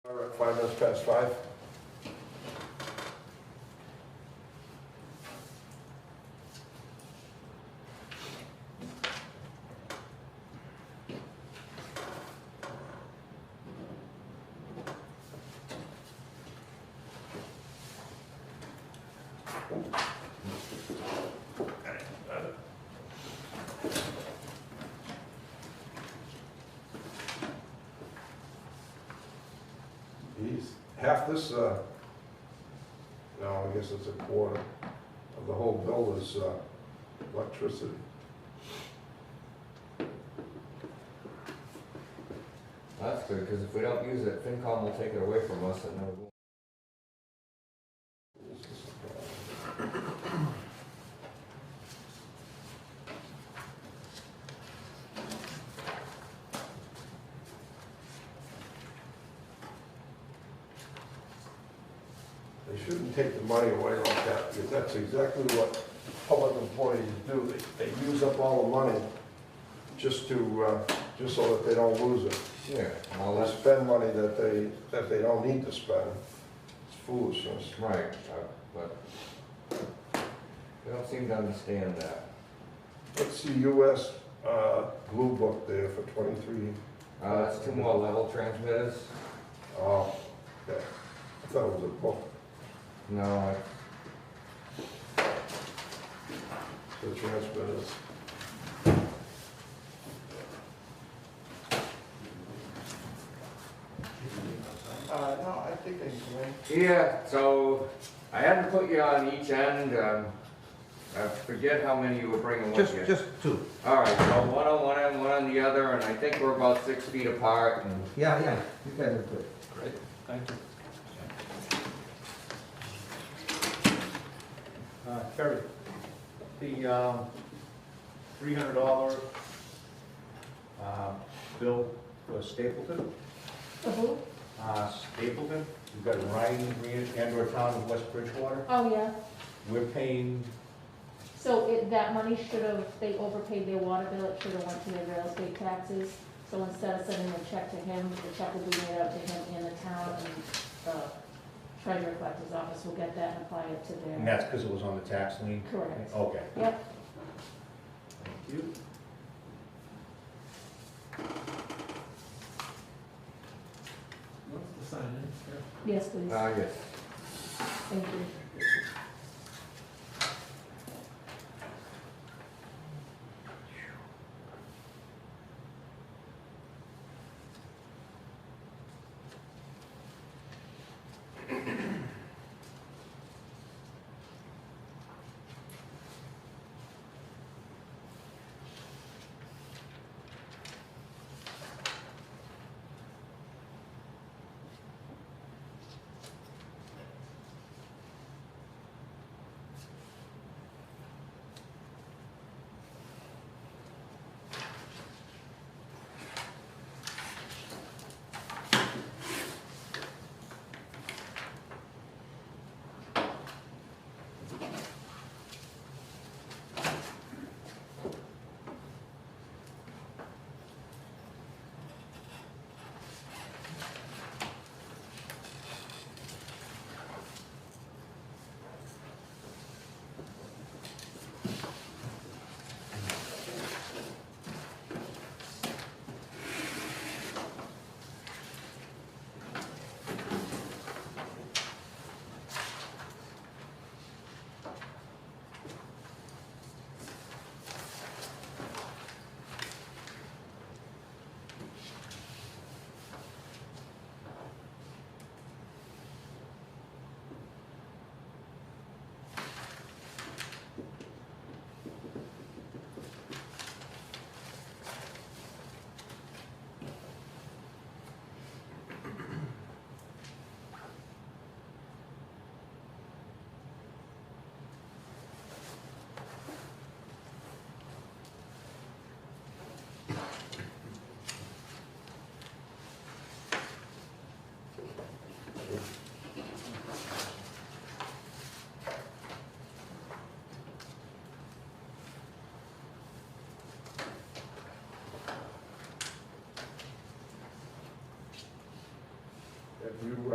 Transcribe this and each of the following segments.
We're at 5 minutes past 5. Half this, no, I guess it's a quarter of the whole bill is electricity. That's good, because if we don't use it, FinCom will take it away from us and then we'll... They shouldn't take the money away like that, because that's exactly what public employees do. They use up all the money just to, just so that they don't lose it. Yeah, well, They that's spend money that they don't need to spend. It's foolishness. right, but they don't seem to understand that. What's the US Blue Book there for 23? That's 2 more level transmitters. Oh, okay. I thought it was a book. No, The transmitters. No, I think they can. yeah, so I had to put you on each end. I forget how many you were bringing with you. Just two. All right, so one on one end, one on the other, and I think we're about 6 feet apart. And Yeah, you guys are good. Great, thank you. Kerry, the $300 bill for Stapleton? Who? Stapleton, you've got Ryan Green, Andrew Town of West Bridgewater. Oh, yeah. We're paying, So that money should have, they overpaid their water bill, it should have went to their real estate taxes. So instead of sending a check to him, the check will be made out to him and the town, and the treasurer collector's office will get that and apply it to and their. that's because it was on the tax lien? Correct. Okay, Yep. thank you. What's the sign in? Yes, please. yes. Thank you.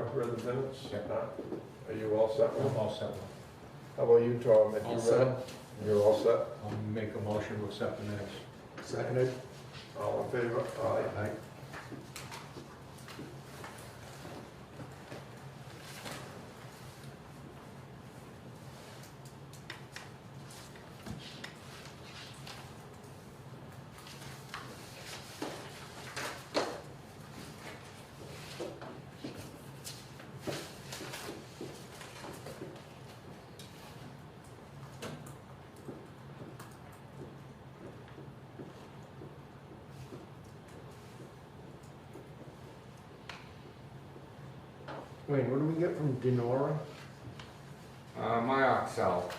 read the minutes? Yeah. Are you all set? I'm all set. How about you, Tom? Have you All read set. it? You're all set? I'll make a motion to accept the minutes. Seconded. All in favor? Aye. Aye. Wayne, what do we get from Denora? Myoxel.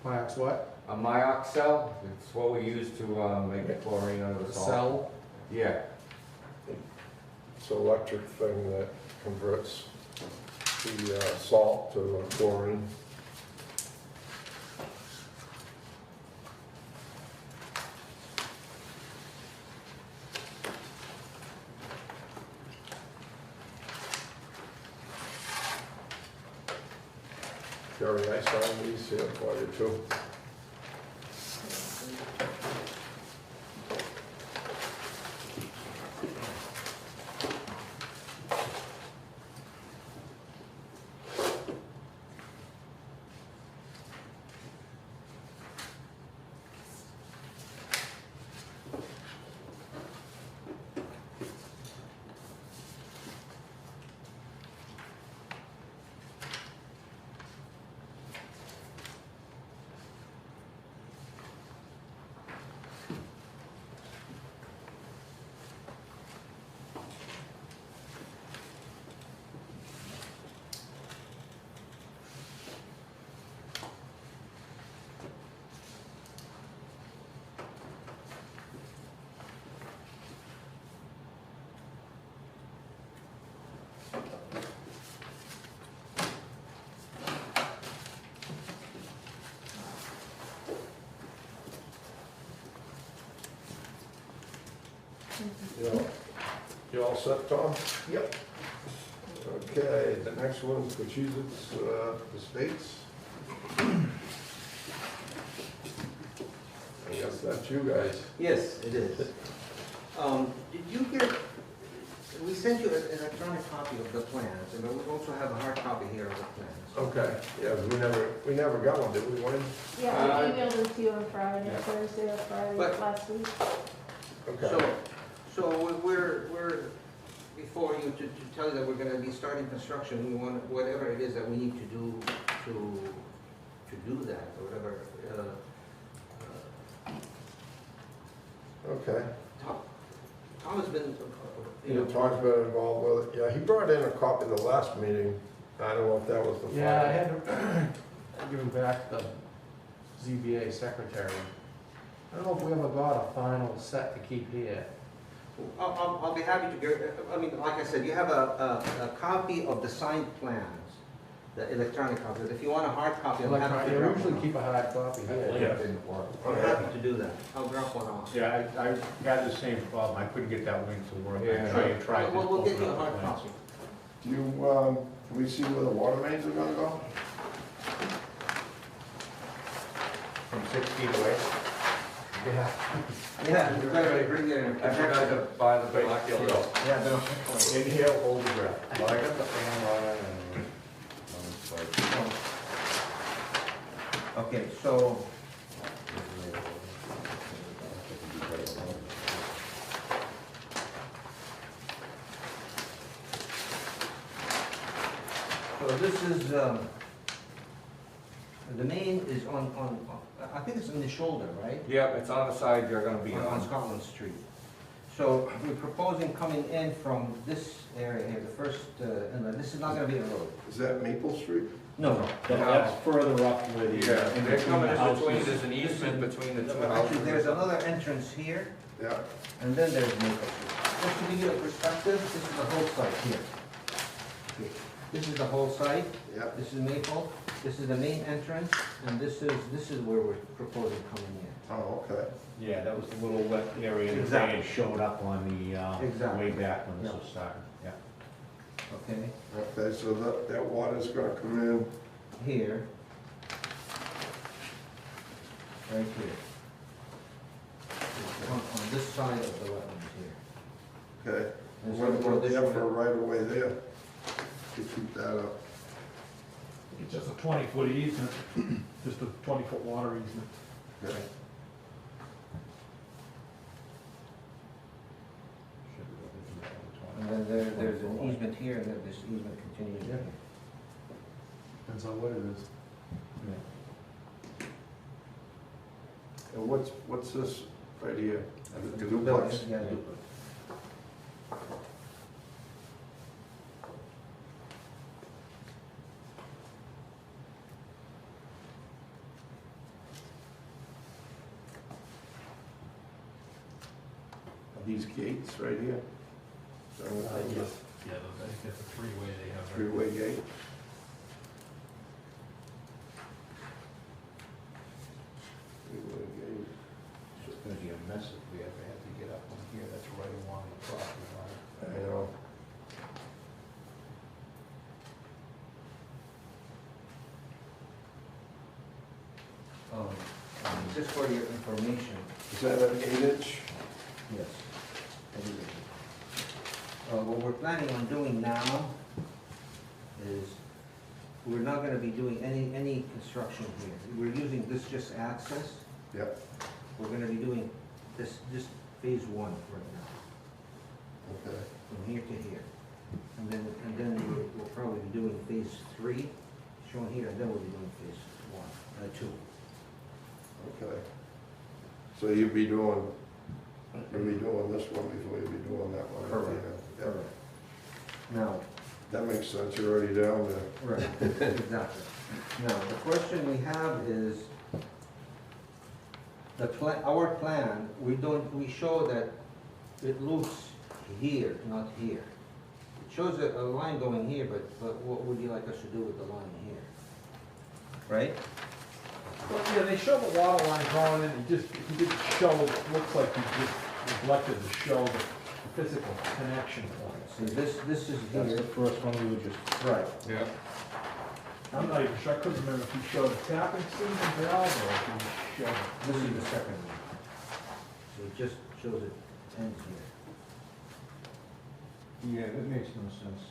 Max what? A myoxel, it's what we use to make the chlorine out of the salt. Cell? Yeah. It's an electric thing that converts the salt to chlorine. Jerry, I signed these here for you too. You all set, Tom? Yep. Okay, the next one's Cochise Estates. I guess that's you guys. Yes, it is. Did you get, we sent you an electronic copy of the plans, and we also have a hard copy here of the plans. Okay, yeah, we never got one, did we, Wayne? Yeah, I emailed it to you on Friday, Yeah. Thursday or Friday But- last week. Okay, So we're before you to tell you that we're gonna be starting construction. We want, whatever it is that we need to do to do that, or whatever. okay. Tom has been, You know, Tom's been involved with it. Yeah, he brought in a copy the last meeting. I don't know if that was the final. Yeah, I had to give him back the ZBA secretary. I don't know if we ever got a final set to keep here. I'll be happy to get, I mean, like I said, you have a copy of the signed plans, the electronic copy. If you want a hard copy, I'm happy to I drop usually one keep a hard copy here. Yeah. I'm happy to do that. I'll drop one off. Yeah, I had the same problem. I couldn't get that link to work. Yeah. I tried to We'll get open you a up hard the plans. copy. Do you, can we see where the water mains are gonna go? From 6 feet away. Yeah. Yeah, you better bring it in. I forgot to buy the binoculars. Yeah, no. Inhale, hold the breath. Well, I got the fan on and it's like, Okay, so, this is, the main is on, I think it's in the shoulder, right? Yep, it's on the side you're gonna be On on. Scotland Street. So we're proposing coming in from this area here, the first, inlet. This is not gonna be a road. Is that Maple Street? No. that's further up where the, Yeah, in they're between coming the in between, houses. there's an easement between the two Actually, there's houses. another entrance here, Yeah. and then there's Maple Street. Just to give you a perspective, this is the whole site here. Okay. This is the whole site, Yeah. this is Maple, this is the main entrance, and this is where we're proposing coming in. Oh, okay. Yeah, that was the little wet area that they Exactly. had showed up on the, Exactly. way back when this Yeah. was starting, yeah. okay, Okay, so that water's gonna come in, here. Right here. On this side of the wetlands here. okay? And What so about this the way- upper right away there? To keep that up. It's just a 20-foot easement, just a 20-foot water easement. Okay. And then there's an easement here, and then this easement continues Yeah. here. Depends on what it is. And what's this right here? The Building, duplex? yeah, duplex. Are these gates right here? Is that what that is? Yeah, I think that's a three-way they have. Three-way gate? Three-way gate. It's gonna be a mess if we ever have to get up on here, that's right along the property line. I know. Just for your information, Is that an 8-inch? yes. What we're planning on doing now is, we're not gonna be doing any construction here. We're using this just access. Yep. We're gonna be doing this phase one right now, Okay. from here to here. And then we'll probably be doing phase three, shown here, and then we'll be doing phase one, two. Okay. So you'll be doing this one before you'll be doing that one? Correct. Yeah. Now, That makes sense, you're already down there. right, exactly. Now, the question we have is, our plan, we show that it loops here, not here. It shows a line going here, but what would you like us to do with the line here? Right? Well, yeah, they show the water line going in, he didn't show, it looks like he just neglected to show the physical connection points. See, this is That's here. the first one we were just. Right. Yeah. I'm not even sure, I couldn't remember if he showed a tapping system valve or if he showed. This is the second one. So it just shows it ends here. Yeah, that makes no sense.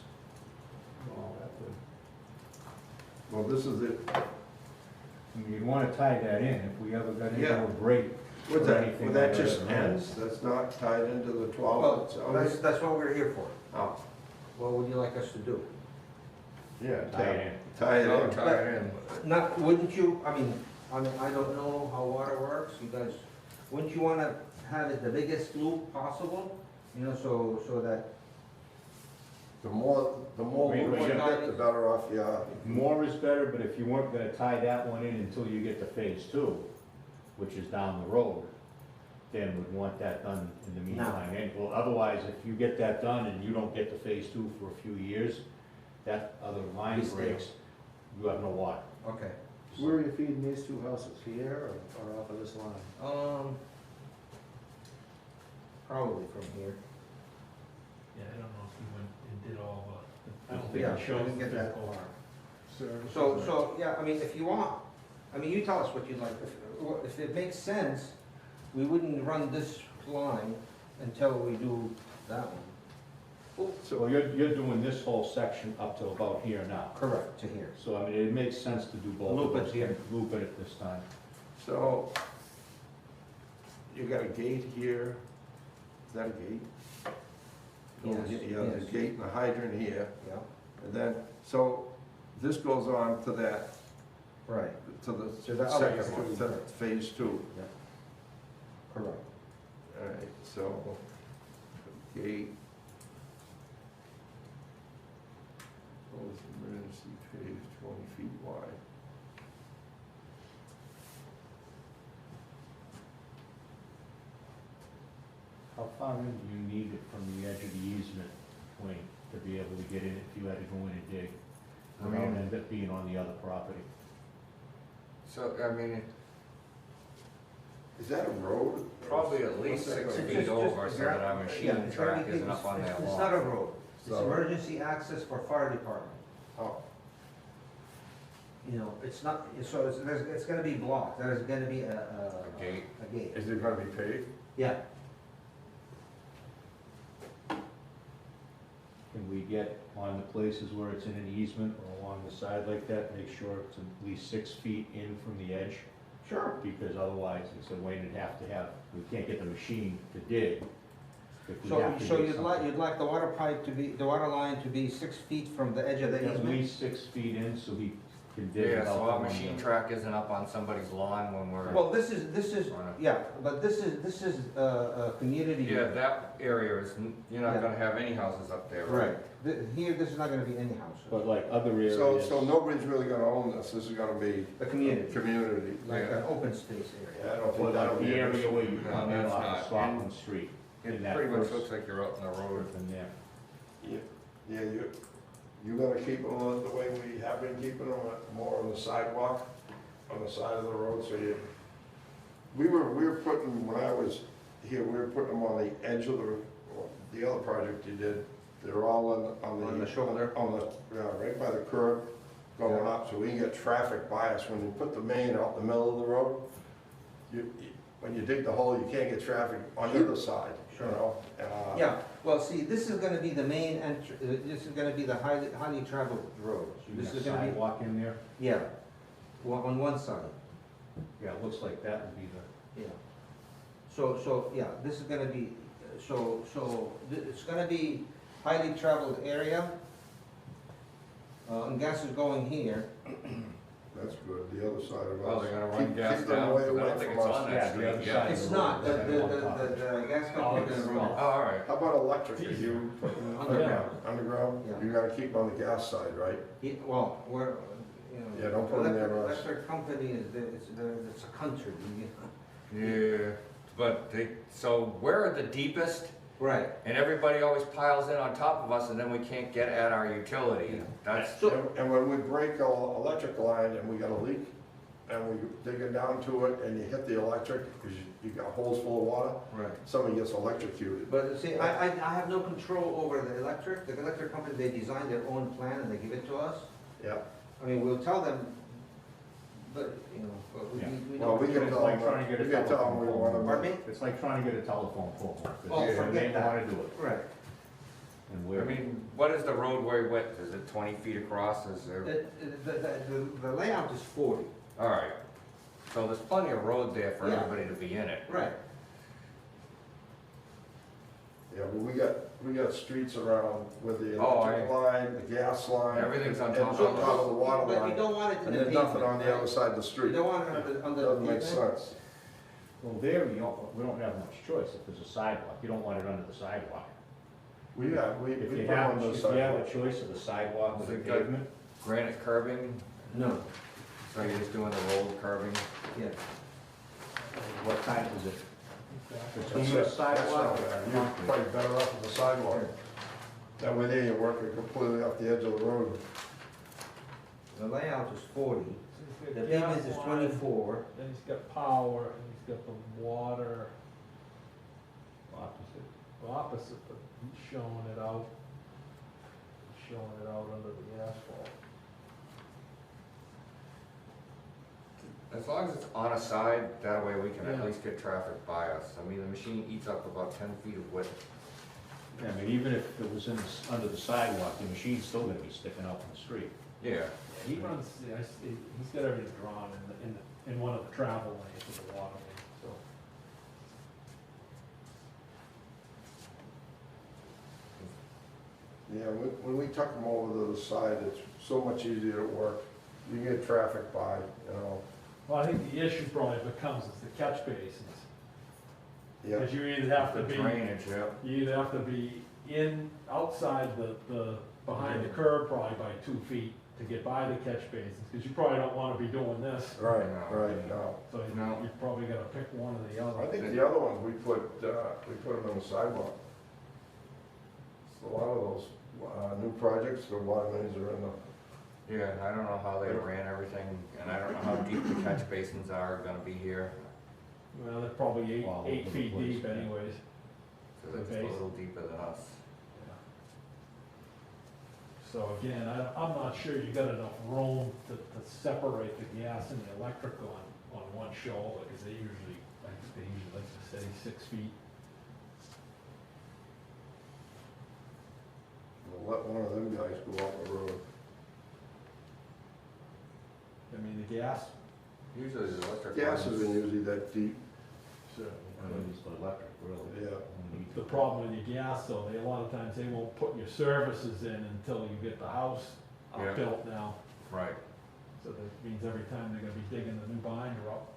Oh, that would. Well, this is it. I mean, you'd wanna tie that in if we ever got into Yeah. a break. Would or that, anything would that like just that. ends? That's not tied into the 12 Well, itself? that's what we're here for. Oh, What would you like us to do? yeah. Tie it in. Tie it No, in. tie it in. Not, wouldn't you, I mean, I don't know how water works, you guys, wouldn't you wanna have it the biggest loop possible? You know, so that, The more Wait, loops you wait, get, the better off you are. More is better, but if you weren't gonna tie that one in until you get to phase two, which is down the road, then we'd want that done in the meantime. And, well, otherwise, if you get that done and you don't get to phase two for a few years, that other line Be still. breaks, you have no water. okay. Where are you feeding these two houses, here or off of this line? Probably from here. Yeah, I don't know if he went and did all the, I don't Yeah, think he showed didn't the get that physical far. service. So, yeah, I mean, if you want, I mean, you tell us what you'd like. If it makes sense, we wouldn't run this line until we do that one. So you're doing this whole section up to about here now. Correct, to here. So, I mean, it makes sense to do both of Loop it those, here. loop it at this time. So, you got a gate here, is that a gate? Yes, You have yes. a gate and a hydrant here, Yeah, and then, so this goes on to that, right, to the To the second phase one, two. to phase two. correct. All right, so, gate. Proposed emergency page 20 feet wide. How far in do you need it from the edge of the easement point to be able to get in if you had to go in and dig? I Without mean- end up being on the other property? So, I mean, Is that a road? probably at least 6 What's that feet called? over so that our machine track isn't up on that It's not a wall. road. It's So- emergency access for fire department. Oh, You know, it's not, so it's gonna be blocked, there's gonna be a gate. A gate, is it gonna be paved? yeah. Can we get on the places where it's in an easement or along the side like that, make sure it's at least 6 feet in from the edge? Sure. Because otherwise, it's a way to have, we can't get the machine to dig. If we So, have to so dig you'd something. like the water pipe to be, the water line to be 6 feet from the edge of the At easement? least 6 feet in, so he can dig Yeah, without so our going machine down. track isn't up on somebody's lawn when we're. Well, this is, on a- yeah, but this is a community. Yeah, that area is, you're not Yeah. gonna have any houses up there, Right, right? Here, this is not gonna be any house, But like other areas. So nobody's really gonna own this, this is gonna be the community, community. like Yeah. an open space Yeah, area. I don't Or think that'll like be the an area issue. where you No, come in that's off not. of Scotland Street. It in that pretty much first- looks like you're out in the road. In there. Yeah, you're gonna keep them the way we have been keeping them, more on the sidewalk, on the side of the road, so we were putting, when I was here, we were putting them on the edge of the other project you did, they're all On the shoulder. On the, yeah, right by the curb, going up, so we can get traffic bias. When you put the main out in the middle of the road, when you dig the hole, you can't get traffic on either side, you Sure. know? Yeah, well, see, this is gonna be the main this is gonna be the highly traveled road. You This got is gonna be, sidewalk in there? yeah, on one side, Yeah, it looks like that would be the. yeah. So, yeah, this is gonna be, it's gonna be highly traveled area. And gas is going here. That's good, the other side of us. Well, they're gonna run Keep- gas keep them down, away 'cause I don't from think it's us. on Yeah, that the street other yet. side. It's not, the Oh, gas company it's is Oh, gonna run. all right. How about electric, are you putting Underground. underground? Yeah. You gotta keep on the gas side, right? Well, we're, you know. Yeah, don't put them there, Russ. Electric company is, it's a country, Yeah, but so we're the deepest, Right. and everybody always piles in on top of us, and then we can't get at our utility. That's, So, And when we break a electric line and we got a leak, and we dig it down to it, and you hit the electric, because you got holes full of water, right. somebody gets electrocuted. But see, I have no control over the electric company, they design their own plan and they give it to us. Yeah, I mean, we'll tell them, but, you know, but Yeah. we well, we don't. can It's tell like them, trying to get a we can tell them we telephone want pole. them. Pardon me? It's like trying to get a telephone pole. 'cause Oh, they forget that. wanna do it. Right. And I we're, mean, what is the roadway width? Is it 20 feet across? Is there? The layout is 40. All right. So there's plenty of road there for Yeah. everybody to be in it. Right. Yeah, well, we got streets around with the Oh, electric line, the gas line. Everything's on and top it's of on it. top of the water But you line, don't want it in and the there's pavement. nothing on the right? other side of the You street. don't want it on the Doesn't make pavement. sense. well, there, we don't have much choice if there's a sidewalk. You don't want it under the sidewalk. We If put you them have, on those if you have a sidewalks. choice of the sidewalk or Is the it good? pavement, Granite curbing, No, so you're just doing the road curbing. yeah. what kind is it? That's Between it. the sidewalk That's and not- You're concrete? probably better off with the sidewalk. That way there, you're working completely off the edge of the road. The layout is 40. So he's The got pavement gas is line, 24. Then he's got power, and he's got the water opposite, but he's showing it out. He's showing it out under the asphalt. As long as it's on a side, that way we can at Yeah. least get traffic by us. I mean, the machine eats up about 10 feet of width. I mean, even if it was under the sidewalk, the machine's still gonna be sticking out in the street. Yeah. He runs, yeah, I see, he's got everything drawn in one of the travel lanes of the water main, so. Yeah, when we tuck them over to the side, it's so much easier to work. You can get traffic by, you know. Well, I think the issue probably becomes is the catch basins. Yeah, Because you either have to The be, drainage, yeah. you either have to be outside behind the curb probably by 2 feet to get by the catch basins, because you probably don't wanna be doing this. right, no. So No. you probably gotta pick one or the I other. think the other ones, we put them on the sidewalk. So a lot of those new projects, the water mains are in the, Yeah, and I don't know how they ran everything, and I don't know how deep the catch basins are gonna be here. Well, they're probably All eight over the feet place, deep yeah. anyways. So they're just a base. little deeper than us. So again, I'm not sure you got enough room to separate the gas and the electric on one shoulder, because they usually, I think they usually like to say 6 feet. We'll let one of them guys go off the road. I mean, the gas, Usually the electric. Gas lines- isn't usually that deep, certainly I could. mean, it's the electric, really. yeah. The problem with your gas, though, a lot of times they won't put your services in until you get the house Yeah. built now. Right. So that means every time they're gonna be digging the new binder up.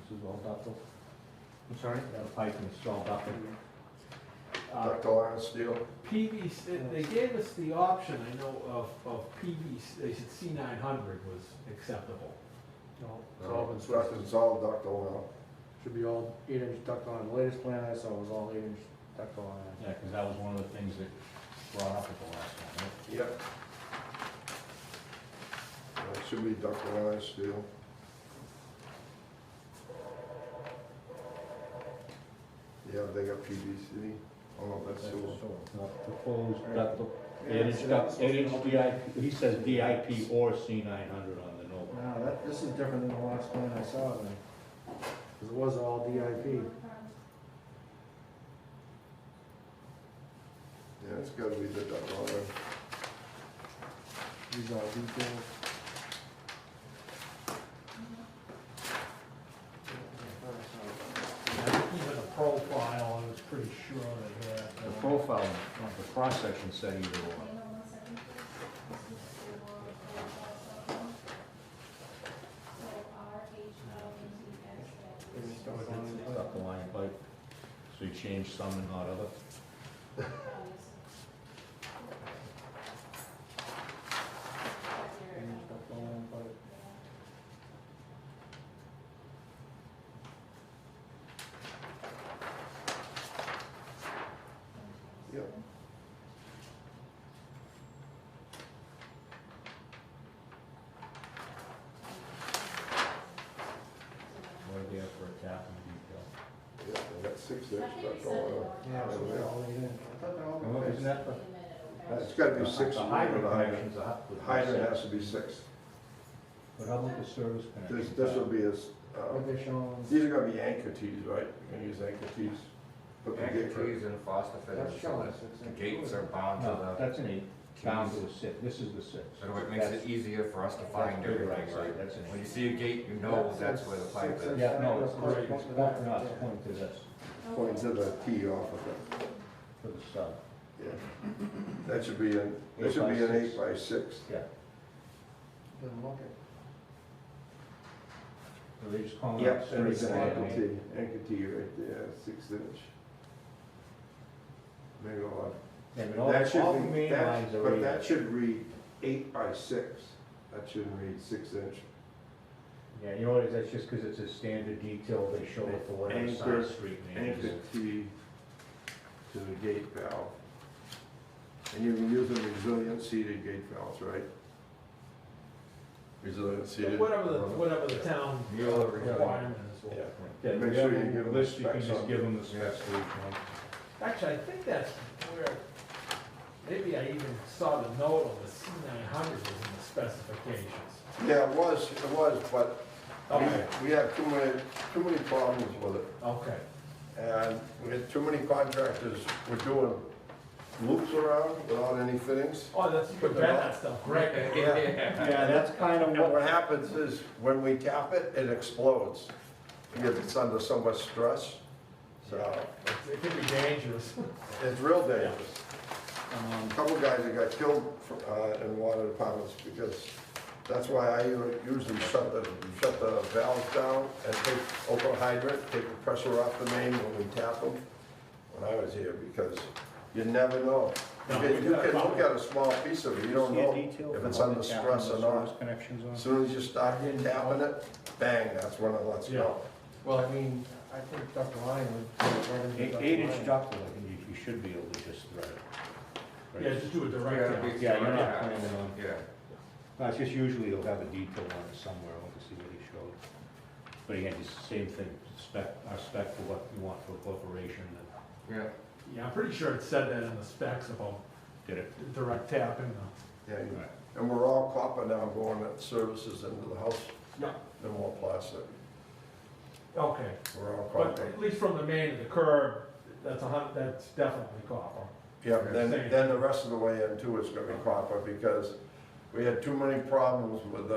This is all ductile. I'm sorry? Got a pipe installed ductile. Ductile iron steel. PVC, they gave us the option, I know, of PVC, they said C900 was acceptable. No, it's all been switched. It's all ductile Should be all 8-inch ductile iron. The latest plan I saw was all 8-inch ductile iron. Yeah, because that was one of the things that brought up at the last one, right? now. Yep. It should be ductile iron steel. Yeah, they got PVC. Oh, that's so. Not proposed ductile, Yeah, 8-inch so duct, that's- 8-inch DIP, he says DIP or C900 on the note. No, this is different than the last plan I saw then. Because it was all DIP. Yeah, it's gotta be the ductile iron. These are details. Even the profile, I was pretty sure they had. The profile, the cross-section said either or. Ductile line pipe, so you change some and not other. Yep. What do they have for a tap and detail? Yeah, they got 6-inch ductile Yeah, so they're iron. all 8-inch. I thought they're all. And what, isn't that the? It's gotta be 6. The hydrant The connections are. hydrant has to be 6. But how about the service connection? This will be What they showing? these are gonna be anchor tees, right? You're gonna use anchor tees. Put the Anchor gate for- trees and foster That's fittings, so showing that 6 the inch. gates are bound to No, the, that's an 8, bound to a 6, this is the 6. so it makes it easier for us to find That's bigger, everything, right? That's an When you 8. see a gate, you know that's where the pipe is. Yeah, no, it's Right. pointing, no, it's pointing to this, Point to the tee off of it. for the sub. Yeah. That should be an 8x6. Yeah, Doesn't look it. so they just call it. Yep, and it's service an connection. anchor tee right there, 6-inch. Maybe I'll Yeah, but That should all the be- main that- lines are But 8. that should read 8x6. That shouldn't read 6-inch. Yeah, you know what it is, that's just because it's a standard detail, they show it for whatever Anchor- side street name Anchor is. tee to the gate valve. And you can use a resilient seated gate valves, right? Resilient seated. Whatever the town Mueller requirement is. Yeah. Yeah, Make we sure have you a give them list, you can specs just on give it. them the specs for each one. Actually, I think that's where, maybe I even saw the note on the C900 was in the specifications. Yeah, it was, but Okay, we had too many problems with it. okay. And we had too many contractors were doing loops around without any fittings. Oh, that's, you can bet that stuff, great. Yeah, that's kind of And what happens is, when we tap it, it explodes, because it's under so much stress. So, It can be dangerous. it's real dangerous. A couple guys that got killed in water departments, because that's why I usually shut the valves down and open hydrant, take the pressure off the main when we tap them, when I was here, because you never know. No, You we can got a look at a small piece of it, you don't know if it's under stress or not. Connections on. As soon as you start tapping it, bang, that's when it lets go. Well, I mean, I think ductile iron would. right into ductile 8-inch iron. ductile, I think you should be able to just thread it. Right? Yeah, just do a Yeah, direct. it'd be- Yeah, you're not planning on. Yeah. It's just usually they'll have a detail on it somewhere, I want to see what he showed. But again, it's the same thing, our spec for what you want for a corporation, and Yeah. Yeah, I'm pretty sure it said that in the specs about did it. direct tapping. Yeah, Right. and we're all copper now going at services into the house, Yeah, no more plastic. okay. We're all But copper. at least from the main to the curb, that's definitely copper. Yeah, Same. then the rest of the way in too is gonna be copper, because we had too many problems with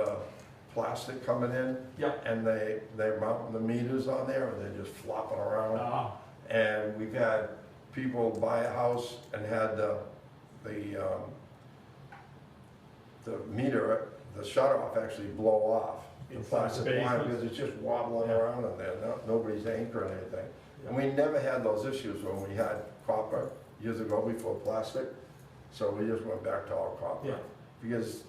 plastic coming in, Yeah. and they mount the meters on there, and they're just flopping around. And we've had people buy a house and had the meter, the shut off actually blow off. The Inside the plastic line, basement. because it's just wobbling Yeah. around in there, nobody's anchoring anything. And we never had those issues when we had copper years ago before plastic, so we just went back to all copper. Yeah. Because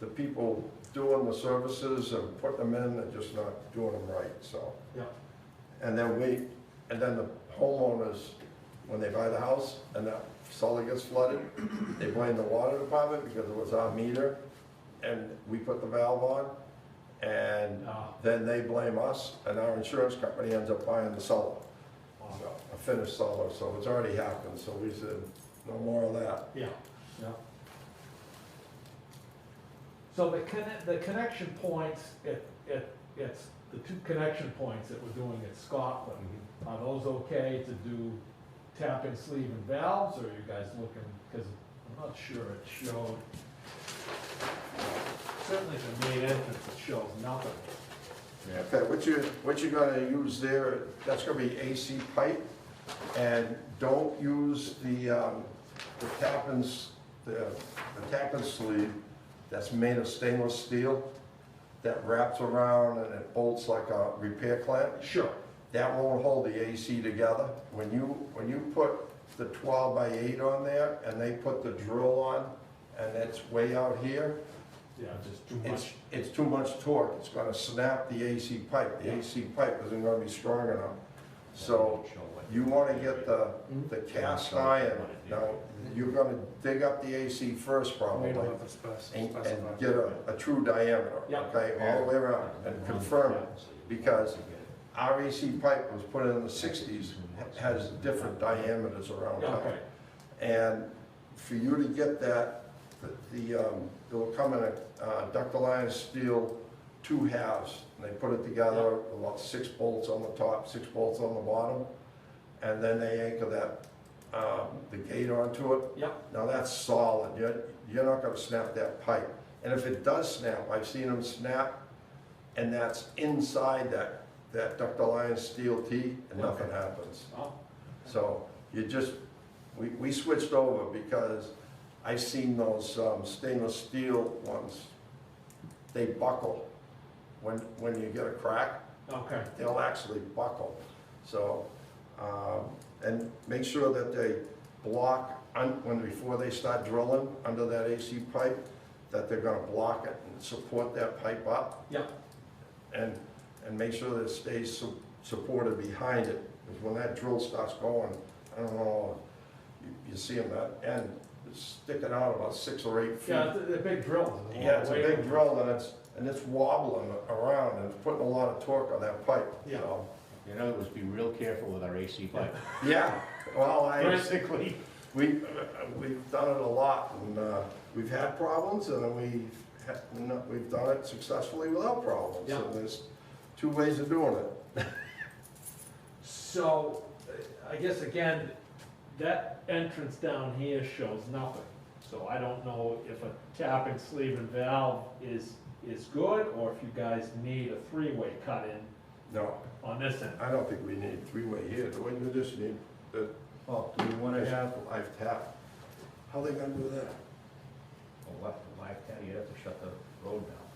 the people doing the services and putting them in are just not doing them right, so. Yeah. And then the homeowners, when they buy the house and the cellar gets flooded, they blame the water department because it was our meter and we put the valve on. And then they blame us and our insurance company ends up buying the cellar, so, a finished cellar, so it's already happened, so we said, no more of that. Yeah, yeah. So the connection points, it's the two connection points that we're doing at Scotland. Are those okay to do tapping sleeve and valves, or are you guys looking, because I'm not sure it showed. Certainly the main entrance, it shows nothing. Okay, what you're gonna use there, that's gonna be AC pipe, and don't use the tappan sleeve that's made of stainless steel, that wraps around and it bolts like a repair clamp. Sure. That won't hold the AC together. When you put the 12 by 8 on there, and they put the drill on, and it's way out here, Yeah, just too much. it's too much torque, it's gonna snap the AC pipe, the AC pipe isn't gonna be strong enough. So, you wanna get the cast iron, now, you're gonna dig up the AC first probably, We don't have to specify. and get a true diameter, Yeah. okay, all the way around, and confirm it. Because our AC pipe was put in the 60s, has different diameters around town. Okay. And for you to get that, it'll come in a ductile iron steel 2 halves. And they put it together, about 6 bolts on the top, 6 bolts on the bottom. And then they anchor the gate onto it. Yep. Now that's solid, you're not gonna snap that pipe. And if it does snap, I've seen them snap, and that's inside that ductile iron steel tee, and nothing happens. Oh, So we switched over because I've seen those stainless steel ones, they buckle. When you get a crack, okay. they'll actually buckle. So, and make sure that they block, before they start drilling under that AC pipe, that they're gonna block it and support that pipe up. Yep. And make sure that it stays supported behind it, because when that drill starts going, I don't know, you see them that end, it's sticking out about 6 or 8 feet. Yeah, the big drill. Yeah, it's a big drill, and it's wobbling around, and it's putting a lot of torque on that pipe. Yeah. So, In other words, be real careful with our AC pipe. yeah, well, Basically. we've done it a lot, and we've had problems, and we've done it successfully without problems. Yeah. So there's 2 ways of doing it. So, I guess again, that entrance down here shows nothing. So I don't know if a tapping sleeve and valve is good, or if you guys need a 3-way cut in No, on this end. I don't think we need 3-way here, do we? We just need the Oh, do we want to have, live tap. How are they gonna do that? well, live tap, you have to shut the road down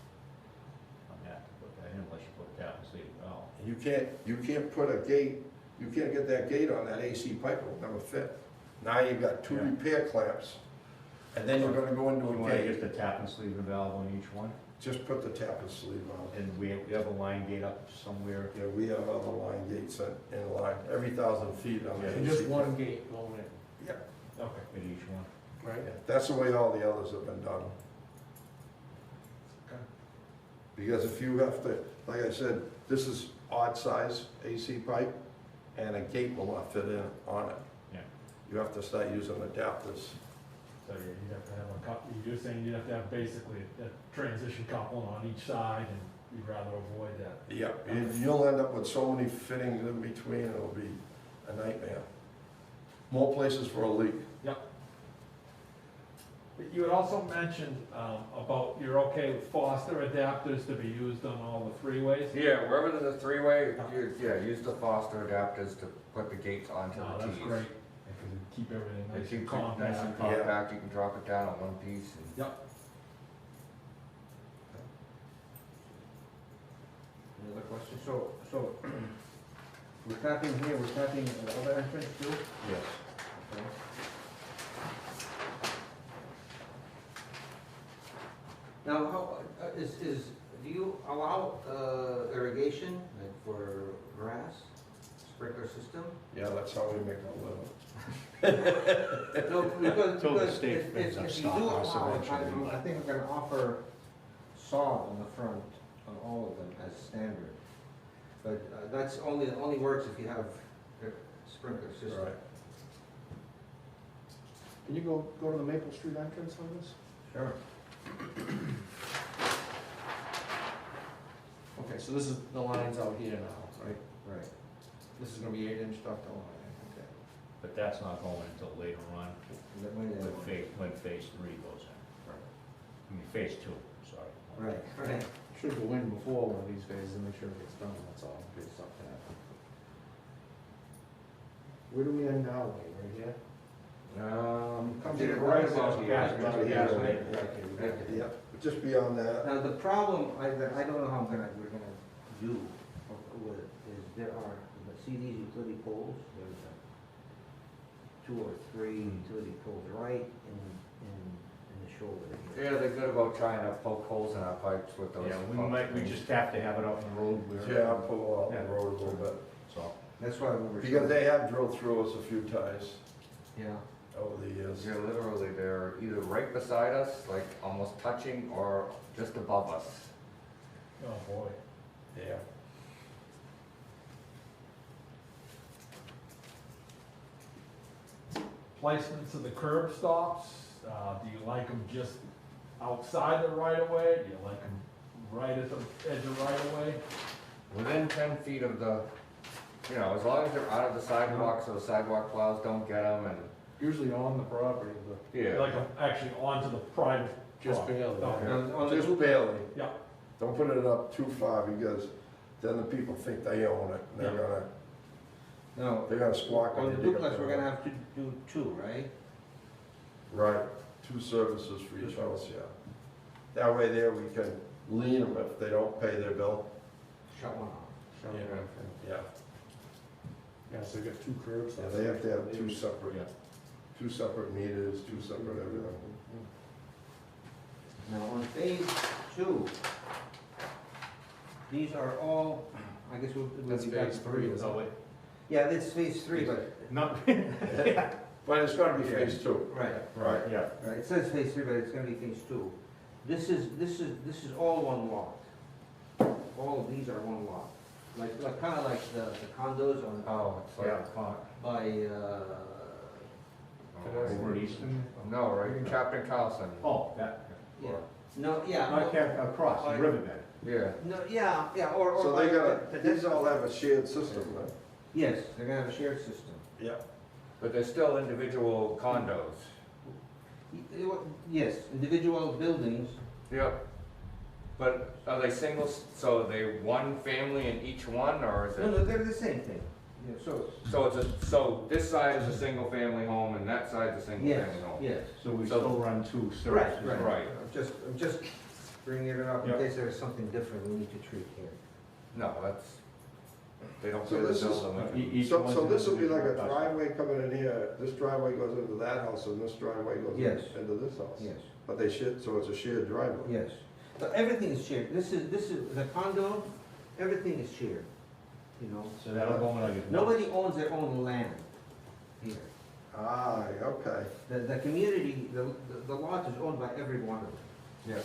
on that, to put that in unless you put a tap and sleeve valve. You can't put a gate, you can't get that gate on that AC pipe, it'll never fit. Now you've got 2 Yeah. repair clamps, and then you're gonna go into You a want to gate. get the tap and sleeve and valve on each one? Just put the tap and sleeve on. And we have a line gate up somewhere. Yeah, we have other line gates in line, every 1,000 feet on the And AC. just one gate going in, Yeah, Okay. At each one. right? that's the way all the others have been done. Because if you have to, like I said, this is odd size AC pipe, and a gate will not fit in on it. Yeah. You have to start using adapters. So you'd have to have a couple, you're saying you'd have to have basically a transition coupling on each side, and you'd rather avoid that. Yeah, you'll end up with so many fittings in between, it'll be a nightmare. More places for a leak. But you had also mentioned, about you're okay with Foster adapters to be used on all the freeways? Yeah, wherever there's a three-way, use the Foster adapters to put the gates onto Oh, the that's Ts. great, because it keep everything They nice keep and it nice and compact. compact, you can drop it down on one piece and. Yep. Any other questions? So, we're tapping here, we're tapping the other entrance too? Yes. Okay. Now, how, do you allow, irrigation, like for grass, sprinkler system? Yeah, that's how we make our living. No, because, Until the because state if brings up you do stock loss allow it, eventually. I think I'm gonna offer sod on the front on all of them as standard. But, that's only works if you have a sprinkler system. Right. Can you go to the Maple Street entrance on this? Sure. Okay, so this is, the line's out here now, right? Right. This is gonna be 8-inch ductile line, okay. But that's not going until later on, That way they- when phase 3 goes in. I mean, phase 2, sorry. Right, right. Should go in before one of these phases and make sure it gets done, that's all, good stuff to happen. Where do we end now, Wayne, right here? Comes Yeah, in right right about about here. About here, right? right. Yeah, just beyond that. Now, the problem, I don't know how we're gonna do with it, is there are, see these utility poles? There's 2 or 3 utility poles right in the shoulder here. Yeah, they're good about trying to poke holes in our pipes with those. Yeah, we just have to have it out in the road where. Yeah, I'll pull out the road a little bit. So, That's why we were. Because they have drilled through us a few times Yeah. over the years. Yeah, literally, they're either right beside us, like almost touching, or just above us. Oh, boy. Yeah. Placements of the curb stops, do you like them just outside the right of way? Do you like them right at the edge of right of way? Within 10 feet of the, as long as they're out of the sidewalk, so the sidewalk plows don't get them, and, Usually on the property, but yeah. Like them actually onto the private. just property. barely. Okay. On the Just duplex- barely. Yeah. Don't put it up too far because then the people think they own it. And No, they're gonna squawk. when on the you dig up duplex, the we're road. gonna have to do 2, right? Right, 2 services for each house, yeah. That way there we can lien them if they don't pay their bill. Shut one off. Shut it off. Yeah. Yeah, so you got 2 curbs. Yeah, they have to have 2 separate meters, 2 separate everything. Now, on phase 2, these are all, I guess we'll. That's be back phase to 3, three. isn't it? Yeah, that's phase 3, but, not, But it's gotta be phase 2. right, Right. yeah. right, it says phase 3, but it's gonna be phase 2. This is all one lot. All of these are one lot. Like, kinda like the condos on, Oh, it's like, Yeah. by, Over at Easton. no, right, Captain Carlson. Oh, that, yeah, no, yeah. not across, the riverbed. Yeah, No, yeah, or. So by they the- gotta, these all have a shared system, right? Yes, they're gonna have a shared system. Yeah. but they're still individual condos. Yes, individual buildings, Yep. But are they singles, so are they one family in each one, or is no, it? no, they're the same thing. Yeah, so, So this side is a single family home and that side's a single yes, family home? yes. So we So- still run 2 Right, services. right. Right. I'm just bringing it up in Yep. case there's something different we need to treat here. No, that's, they don't So pay the this bills is- on that. Each So, one's so an this will be like a individual customer. driveway coming in here, this driveway goes into that house and this driveway goes Yes. into this house? Yes, But they share, so it's a shared driveway? yes. But everything is shared. This is the condo, everything is shared, you know? So that'll go in like a. Nobody owns their own land here. Ah, okay. The community, the lot is owned by every one of them. Yeah.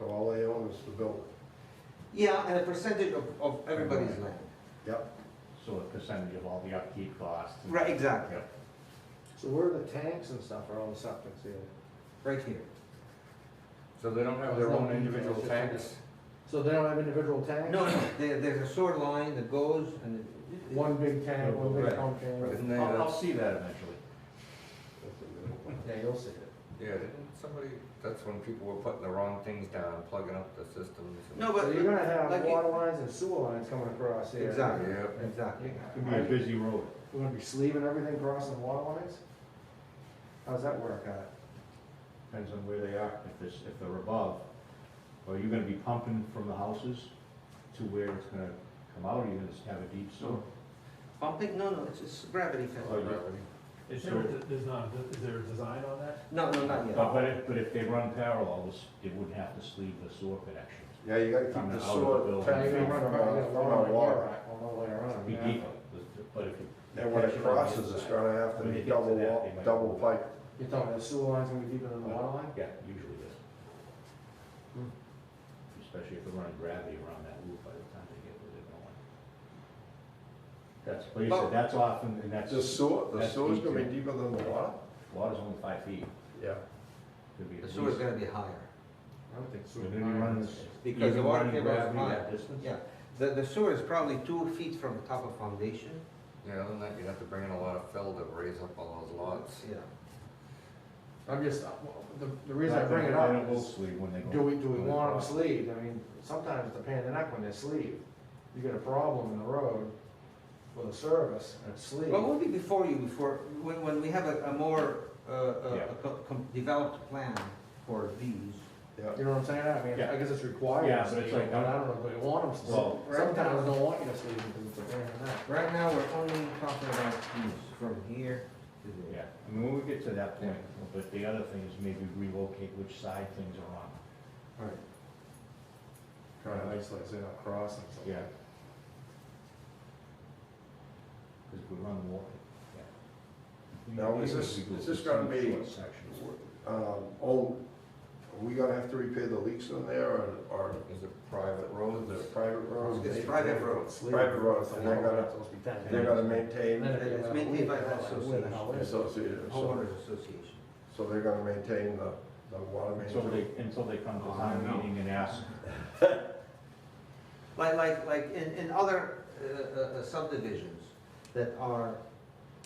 so all they own is the building. Yeah, and a percentage of everybody's land. Yep. So a percentage of all the upkeep costs. and- Right, exactly, Yep. So where are the tanks and stuff for all the septics here? right here. So they don't have their own individual tanks? So they don't have individual tanks? No, no, there's a sewer line that goes and. One big tank, one big Right. pump chamber? Isn't they, I'll see that eventually. Yeah, you'll see it. yeah, didn't somebody, that's when people were putting the wrong things down, plugging up the systems. and- No, So but. you're gonna have like water lines and sewer lines coming across here. Exactly, Yep. exactly. It's gonna be a busy road. We're gonna be sleeving everything crossing the water lines? How's that work out? Depends on where they are. If they're above, or you're gonna be pumping from the houses to where it's gonna come out, or you're gonna just have a deep sewer. Pumping, no, it's just gravity Oh, fed. yeah. Is there a design on that? No, not yet. But if they run parallel, they wouldn't have to sleeve the sewer connections. Yeah, you gotta keep Coming the out of the sewer building. 10 feet from our water. All the way around. Be yeah. deeper, but if you. And when it crosses, it's gonna have to When be they get to that, they might- double pipe. You're talking the sewer line's gonna be deeper than the water line? Yeah, usually is. Hmm. Especially if they're running gravity around that loop by the time they get where they're going. That's, like you said, that's often, and that's, The sewer's that's gonna deep, be too. deeper than the water? Water's only 5 feet. Yeah. Could be The at sewer's least- gonna be higher. I don't think You're gonna be running, Because the even water running table is gravity higher. that distance? Yeah, the sewer is probably 2 feet from the top of foundation. Yeah, other than that, you'd have to bring in a lot of fill to raise up all those lots. Yeah. I'm just, the reason I bring it Then up will is, sleeve when they go. do we when they want them cross. sleeved? I mean, sometimes it's a pain in the neck when they're sleeved. You get a problem in the road with a service and it's sleeved. Well, we'll be before you, when we have a more, Yeah. developed plan for these. Yeah. You know what I'm saying? I mean, Yeah. I guess it's required. Yeah, to but it's sleeve, like- but I don't know if they want them Well, sleeved. Some towns don't want you to sleeve them because it's a pain in the neck. Right now, we're only talking about these from here to there. Yeah, I mean, when we get to that point, but the other thing is maybe relocate which side things are on. Right. Try to isolate, say, not crossing. Yeah. Because we run water, yeah. Now, is this gonna be- Short sections. Oh, are we gonna have to repair the leaks in there, or Is it private roads? is it private roads? It's private roads. Private roads, and they're gonna, Supposed to be 10 they're gonna maintain, And then if you It's have a maintained leak, by they're the like, where the hell is it? associated, so, Homeowners Association. so they're gonna maintain the water main. Until they come to town meeting and ask, Like in other subdivisions that are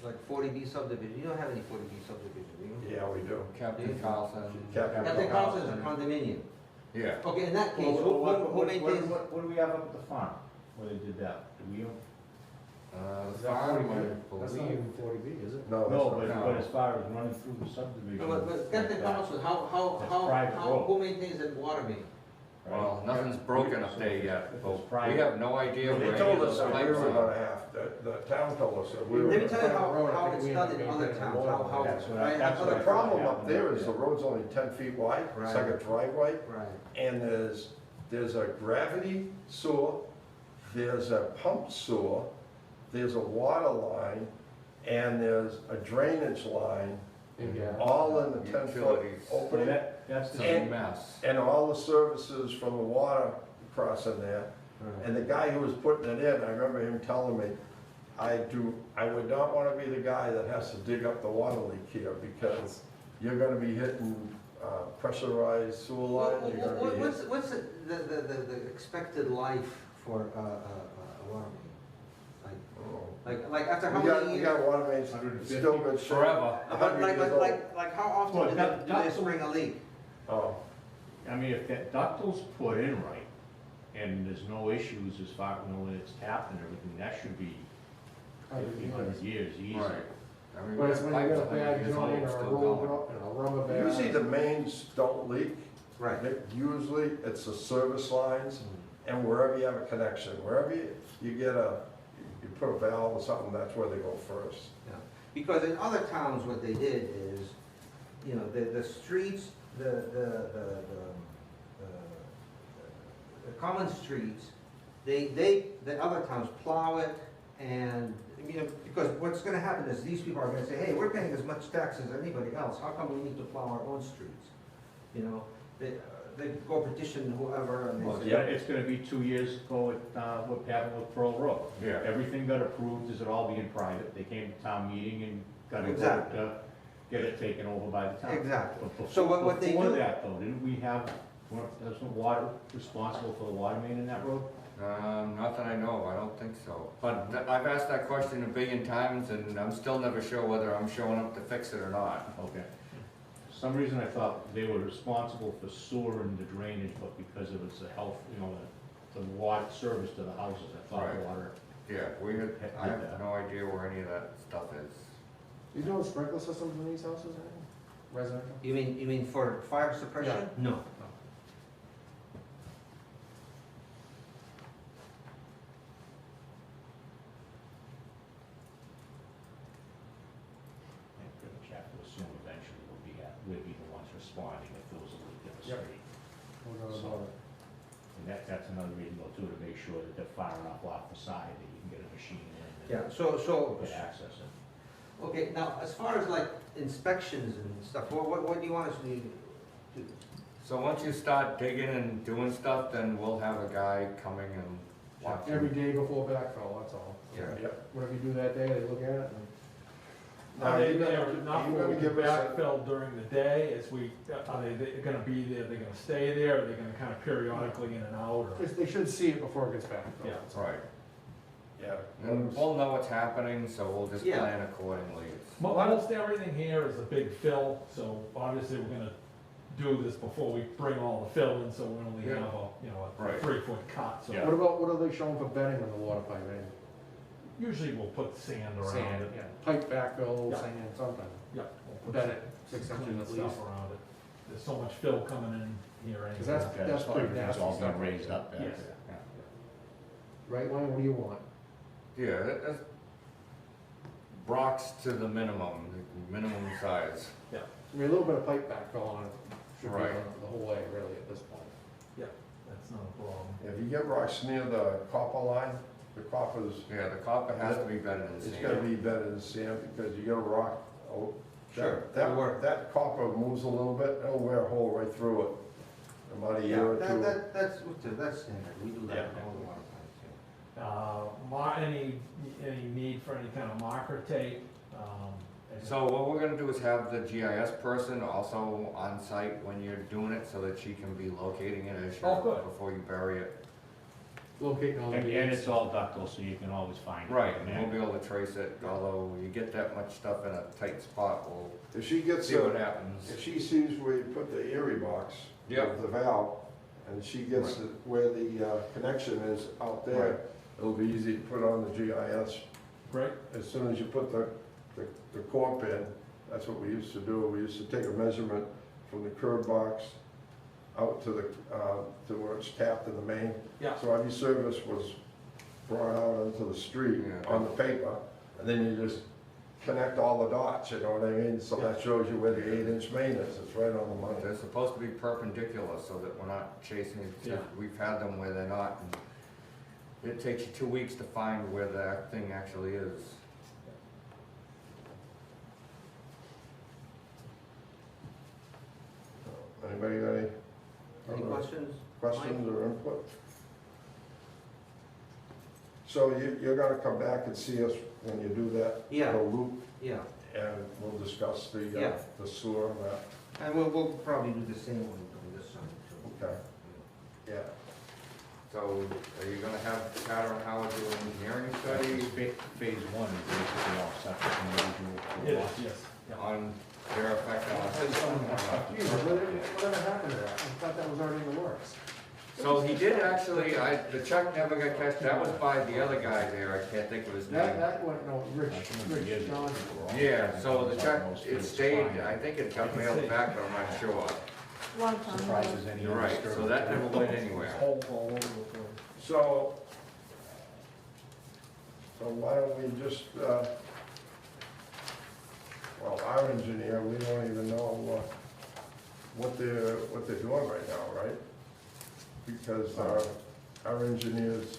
like 40B subdivision, you don't have any 40B subdivision, do you? Yeah, we do. Captain Carlson. Captain Captain Carlson is a condominium. Yeah. Okay, in that case, who maintains? What do we have up at the farm, where they did that? Do we own? The Is that farm, 40B? I That's not believe. even 40B, is it? No, No, that's but, not. no. but as far as running through the subdivision. But Captain like that, Carlson, That's private road. who maintains that water main? right? Well, nothing's broken up there yet, If but it's we private. have no idea where They any told of us those that we pipes were are. gonna have, the town told us that we were. Let me tell you Road, I how think it's we done have in to other maintain towns, the how, water. That's what I I- have that's The what other. problem up there is the road's only 10 feet wide, it's like a Right. driveway, Right, and there's a gravity sewer, there's a pump sewer, there's a water line, and there's a drainage line, Yeah. all in the 10-foot Utilities. So opening, that's It's the, a mess. and all the services from the water crossing there. And the guy who was putting it in, I remember him telling me, I would not wanna be the guy that has to dig up the water leak here, because you're gonna be hitting pressurized sewer lines, you're gonna be hitting. what's the expected life for a water main? Like after how We got, many we years? got water mains, 150 still good shape. Forever. 100 Like, years old. like how often Well, do that- they that's- spring a leak? Oh, I mean, if that ductle's put in right, and there's no issues as far, when it's tapped and everything, that should be 100 years easy. Right. I mean, But it's when you pipes got a 100 bad years joint old, or a still roll going. drop and a rubber band. usually the mains don't leak, Right. usually it's the service lines, and wherever you have a connection, wherever you get you put a valve or something, that's where they go first. Yeah. Because in other towns, what they did is, you know, the streets, the common streets, the other towns plow it, and, you know, because what's gonna happen is these people are gonna say, hey, we're paying as much tax as anybody else, how come we need to plow our own streets? You know, they go petition whoever and Well, they say. yeah, it's gonna be 2 years ago with, what happened with Pearl Road. Yeah. Everything got approved, is it all being private, they came to town meeting and got it Exactly. to get it taken over by the town. Exactly. But So what they before do- that though, didn't we have, wasn't water responsible for the water main in that road? Not that I know of, I don't think so. But I've asked that question a billion times and I'm still never sure whether I'm showing up to fix it or not. Okay. For some reason I thought they were responsible for sewer and the drainage, but because it was the health, the water service to the houses, I thought Right. water. Yeah, I have no idea where any of that stuff is. You doing sprinkler systems in these houses, or anything? Residential? You mean for fire suppression? No. I pretty much have to assume eventually we'll be the ones responding if there was a leak in the Yep. street. We're gonna So- go to- And that's another reason though too, to make sure that they're far enough off the side that you can get a machine in Yeah, and so, you can access it. okay, now, as far as like inspections and stuff, what do you want us to do? So once you start digging and doing stuff, then we'll have a guy coming and watching. Every day before backfill, that's all. Yeah. Yep. Whatever you do that day, they look at it and. Are Now, they you there gonna- enough you where gonna we can give us a- backfill during the day as are they gonna be there, they're gonna stay there, are they gonna kind of periodically in and out, or? They should see it before it gets backfilled. Yeah. that's all. Right. Yeah. And we'll know what's happening, so we'll just Yeah. plan accordingly. It's- Most everything here is a big fill, so obviously we're gonna do this before we bring all the fill in, so we only Yeah. have a Right. 3-foot cut, so. Yeah. What are they showing for bedding on the water pipe, eh? Usually we'll put sand around Sand, it. yeah, pipe backfill, Yeah. sand, something. Yeah. we'll put Bed it, some 6 clean inches at stuff least. around it. There's so much fill coming in here anyway. 'Cause that's pretty Everything's nasty all stuff. been raised up back Yes. there. Right, Wayne, what do you want? Yeah, that's rocks to the minimum size. I mean, a little bit of pipe backfill on it should be Right. the whole way, really, at this point. That's not a problem. If you get rocks near the copper line, the copper's, Yeah, the copper has to be better than it's gotta sand. be better than sand, because you get a rock, oh, Sure, that it'll work. that copper moves a little bit, it'll wear a hole right through it. About a year or Yeah, two. that's standard, we do that Yeah. in all the water plants, Any need for any kind of marker tape? So what we're gonna do is have the GIS person also on site when you're doing it, so that she can be locating it as Oh, good. before you bury it. Locating all the And leads. it's all ductile, so you can always find it. Right, from and there. we'll be able to trace it, although you get that much stuff in a tight spot, we'll If she gets see what a, happens. if she sees where you put the Erie box, Yep. with the valve, and she gets it where the connection is out Right. there, it'll be easy to put on the GIS. Great, As soon as you put the corp in, that's what we used to do. We used to take a measurement from the curb box out to to where it's tapped in the main. yeah, So every service was brought out onto the street Yeah. on the paper, and then you just connect all the dots, you know what I mean? So that shows you where the 8-inch main is, it's right on the money. They're supposed to be perpendicular, so that we're not chasing it. Yeah. We've had them where they're not, and it takes you 2 weeks to find where that thing actually is. Anybody got any Any questions? questions or input? So you're gonna come back and see us when you do that? Yeah. little loop, Yeah, and we'll discuss Yeah. the sewer and that, and we'll probably do the same one on this side too. okay? Yeah. So are you gonna have Carter and Howard do an engineering study Phase one is basically all separate from the it original. is, yes. Yeah. on their effect on the system? Geez, whatever happened to that? I thought that was already in the works. So he did actually, the check never got cashed, that was by the other guy there, I can't think of his name. That went, no, Rich John. Yeah, so the check, it stayed, I think it got mailed back, but I'm not sure. Long time. Surprises any. You're right, so that never went anywhere. Holes all over the place. So why don't we just, well, our engineer, we don't even know what they're doing right now, right? Because our engineer's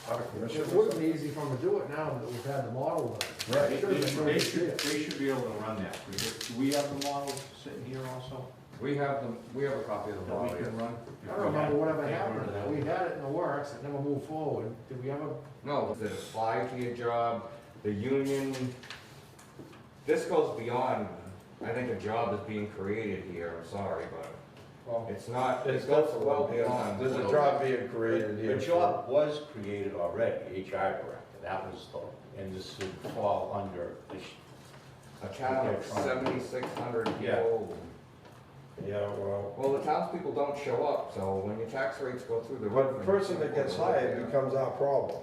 out of commission. It wouldn't be easy for them to do it now that we've had the model done. Right. It should've been no big deal. They should be able to run that. Do we have the model sitting here also? We have a copy of the That we law. can run? I If don't we had remember whatever paper happened to that. We had it in the works, it never moved forward. Did we ever? No, does it apply to your job, the union? This goes beyond, I think a job is being created here, I'm sorry, but Well, it's not, It's it goes definitely, well beyond. there's a job being created here. The job was created already, HR director, that was the, and this would fall under the, A town of 7,600 Yeah. people. Yeah, Well, the townspeople don't show up, so when your tax rates go through the roof. but the person that gets hired becomes our problem.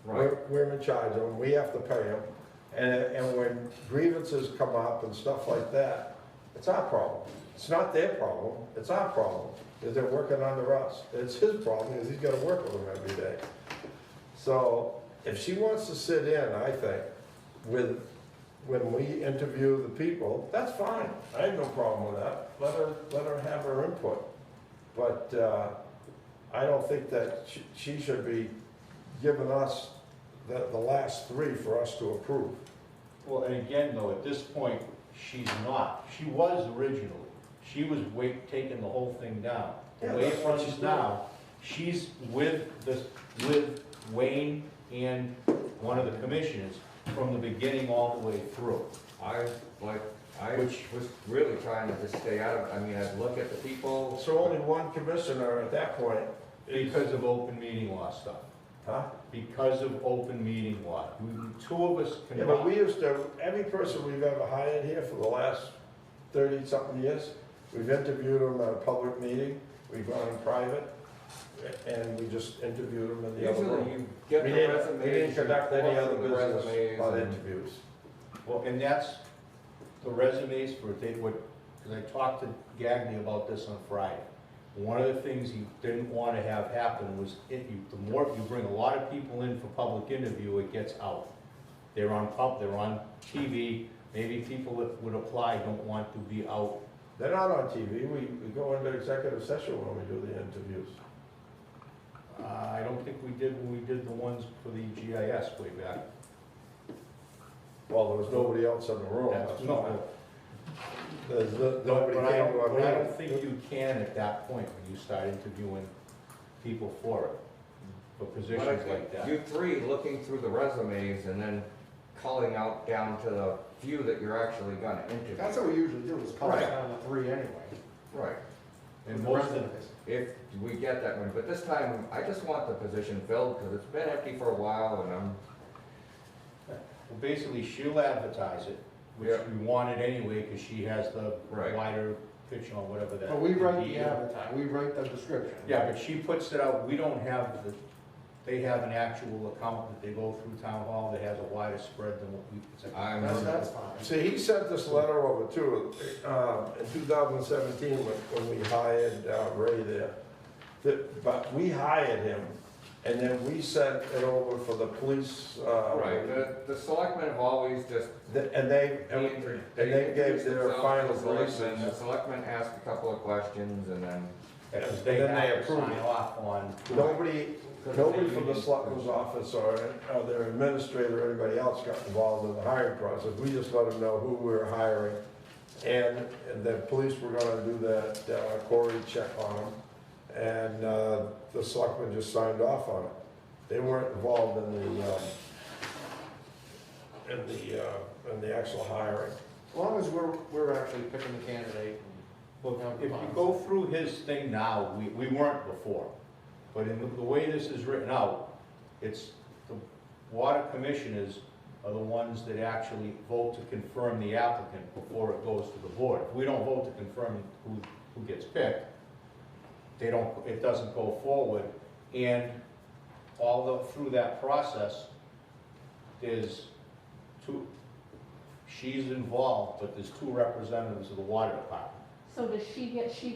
Right, We're in charge of them, we have to pay them, and when grievances come up and stuff like that, it's our problem. It's not their problem, it's our problem, because they're working under us. It's his problem, because he's gotta work with them every day. So, if she wants to sit in, I think, when we interview the people, that's fine, I have no problem with that. Let her have her input. But, I don't think that she should be giving us the last three for us to approve. well, and again, though, at this point, she's not. She was originally. She was taking the whole thing down. The Yeah, way that's it what runs she's now, she's with Wayne and one of the commissioners from the beginning all the way through. I Which- was really trying to just stay out of it, I mean, I'd look at the people. So only one commissioner at that point is, Because of open meeting law stuff. huh? Because of open meeting law. Two of us Yeah, but we can, used to, every person we've ever hired here for the last 30-something years, we've interviewed them at a public meeting, we've gone in private, and we just interviewed them in the other Usually room. you get We the didn't resumes. conduct you any pull other through the business resumes but and- interviews. well, and that's the resumes for, because I talked to Gagny about this on Friday. One of the things he didn't want to have happen was, the more you bring a lot of people in for public interview, it gets out. They're on TV, maybe people that would apply don't want to be out. They're not on TV, we go into executive session when we do the interviews. I don't think we did when we did the ones for the GIS way back. Well, there was nobody else in the room, That's- that's no, why. Nobody But I came to our don't, but I don't meeting. think you can at that point when you start interviewing people for it, for But positions I like think that. you three looking through the resumes and then culling out down to the few that you're actually gonna interview. that's what we usually do, is call Right. down the three anyway. Right, And With most the of, resumes. if we get that one, but this time, I just want the position filled, because it's been empty for a while, and I'm, well, basically, she'll advertise it, which Yeah. we wanted anyway, because she has the Right. wider picture on whatever that. But we write the deal. advertise, we write the description. Yeah, but she puts it out, we don't have they have an actual account that they go through town hall that has a wider spread than what we. I'm- That's fine. See, he sent this letter over too, in 2017 when we hired Ray there. But we hired him, and then we sent it over for the police. right, the selectmen have always just. And they gave their final selectmen. The releases. selectmen asked a couple of questions, and then, Because they And then they have to approve sign it. off on. Nobody from the selectman's office or their administrator or anybody else got involved in the hiring process. We just let them know who we were hiring. And the police were gonna do that query check on them. And the selectmen just signed off on it. They weren't involved in the actual hiring. As long as we're actually picking the candidate. Well, if you go through his thing now, we weren't before, but in the way this is written out, it's the water commissioners are the ones that actually vote to confirm the applicant before it goes to the board. If we don't vote to confirm who gets picked, it doesn't go forward, and through that process, she's involved, but there's two representatives of the water department. So does she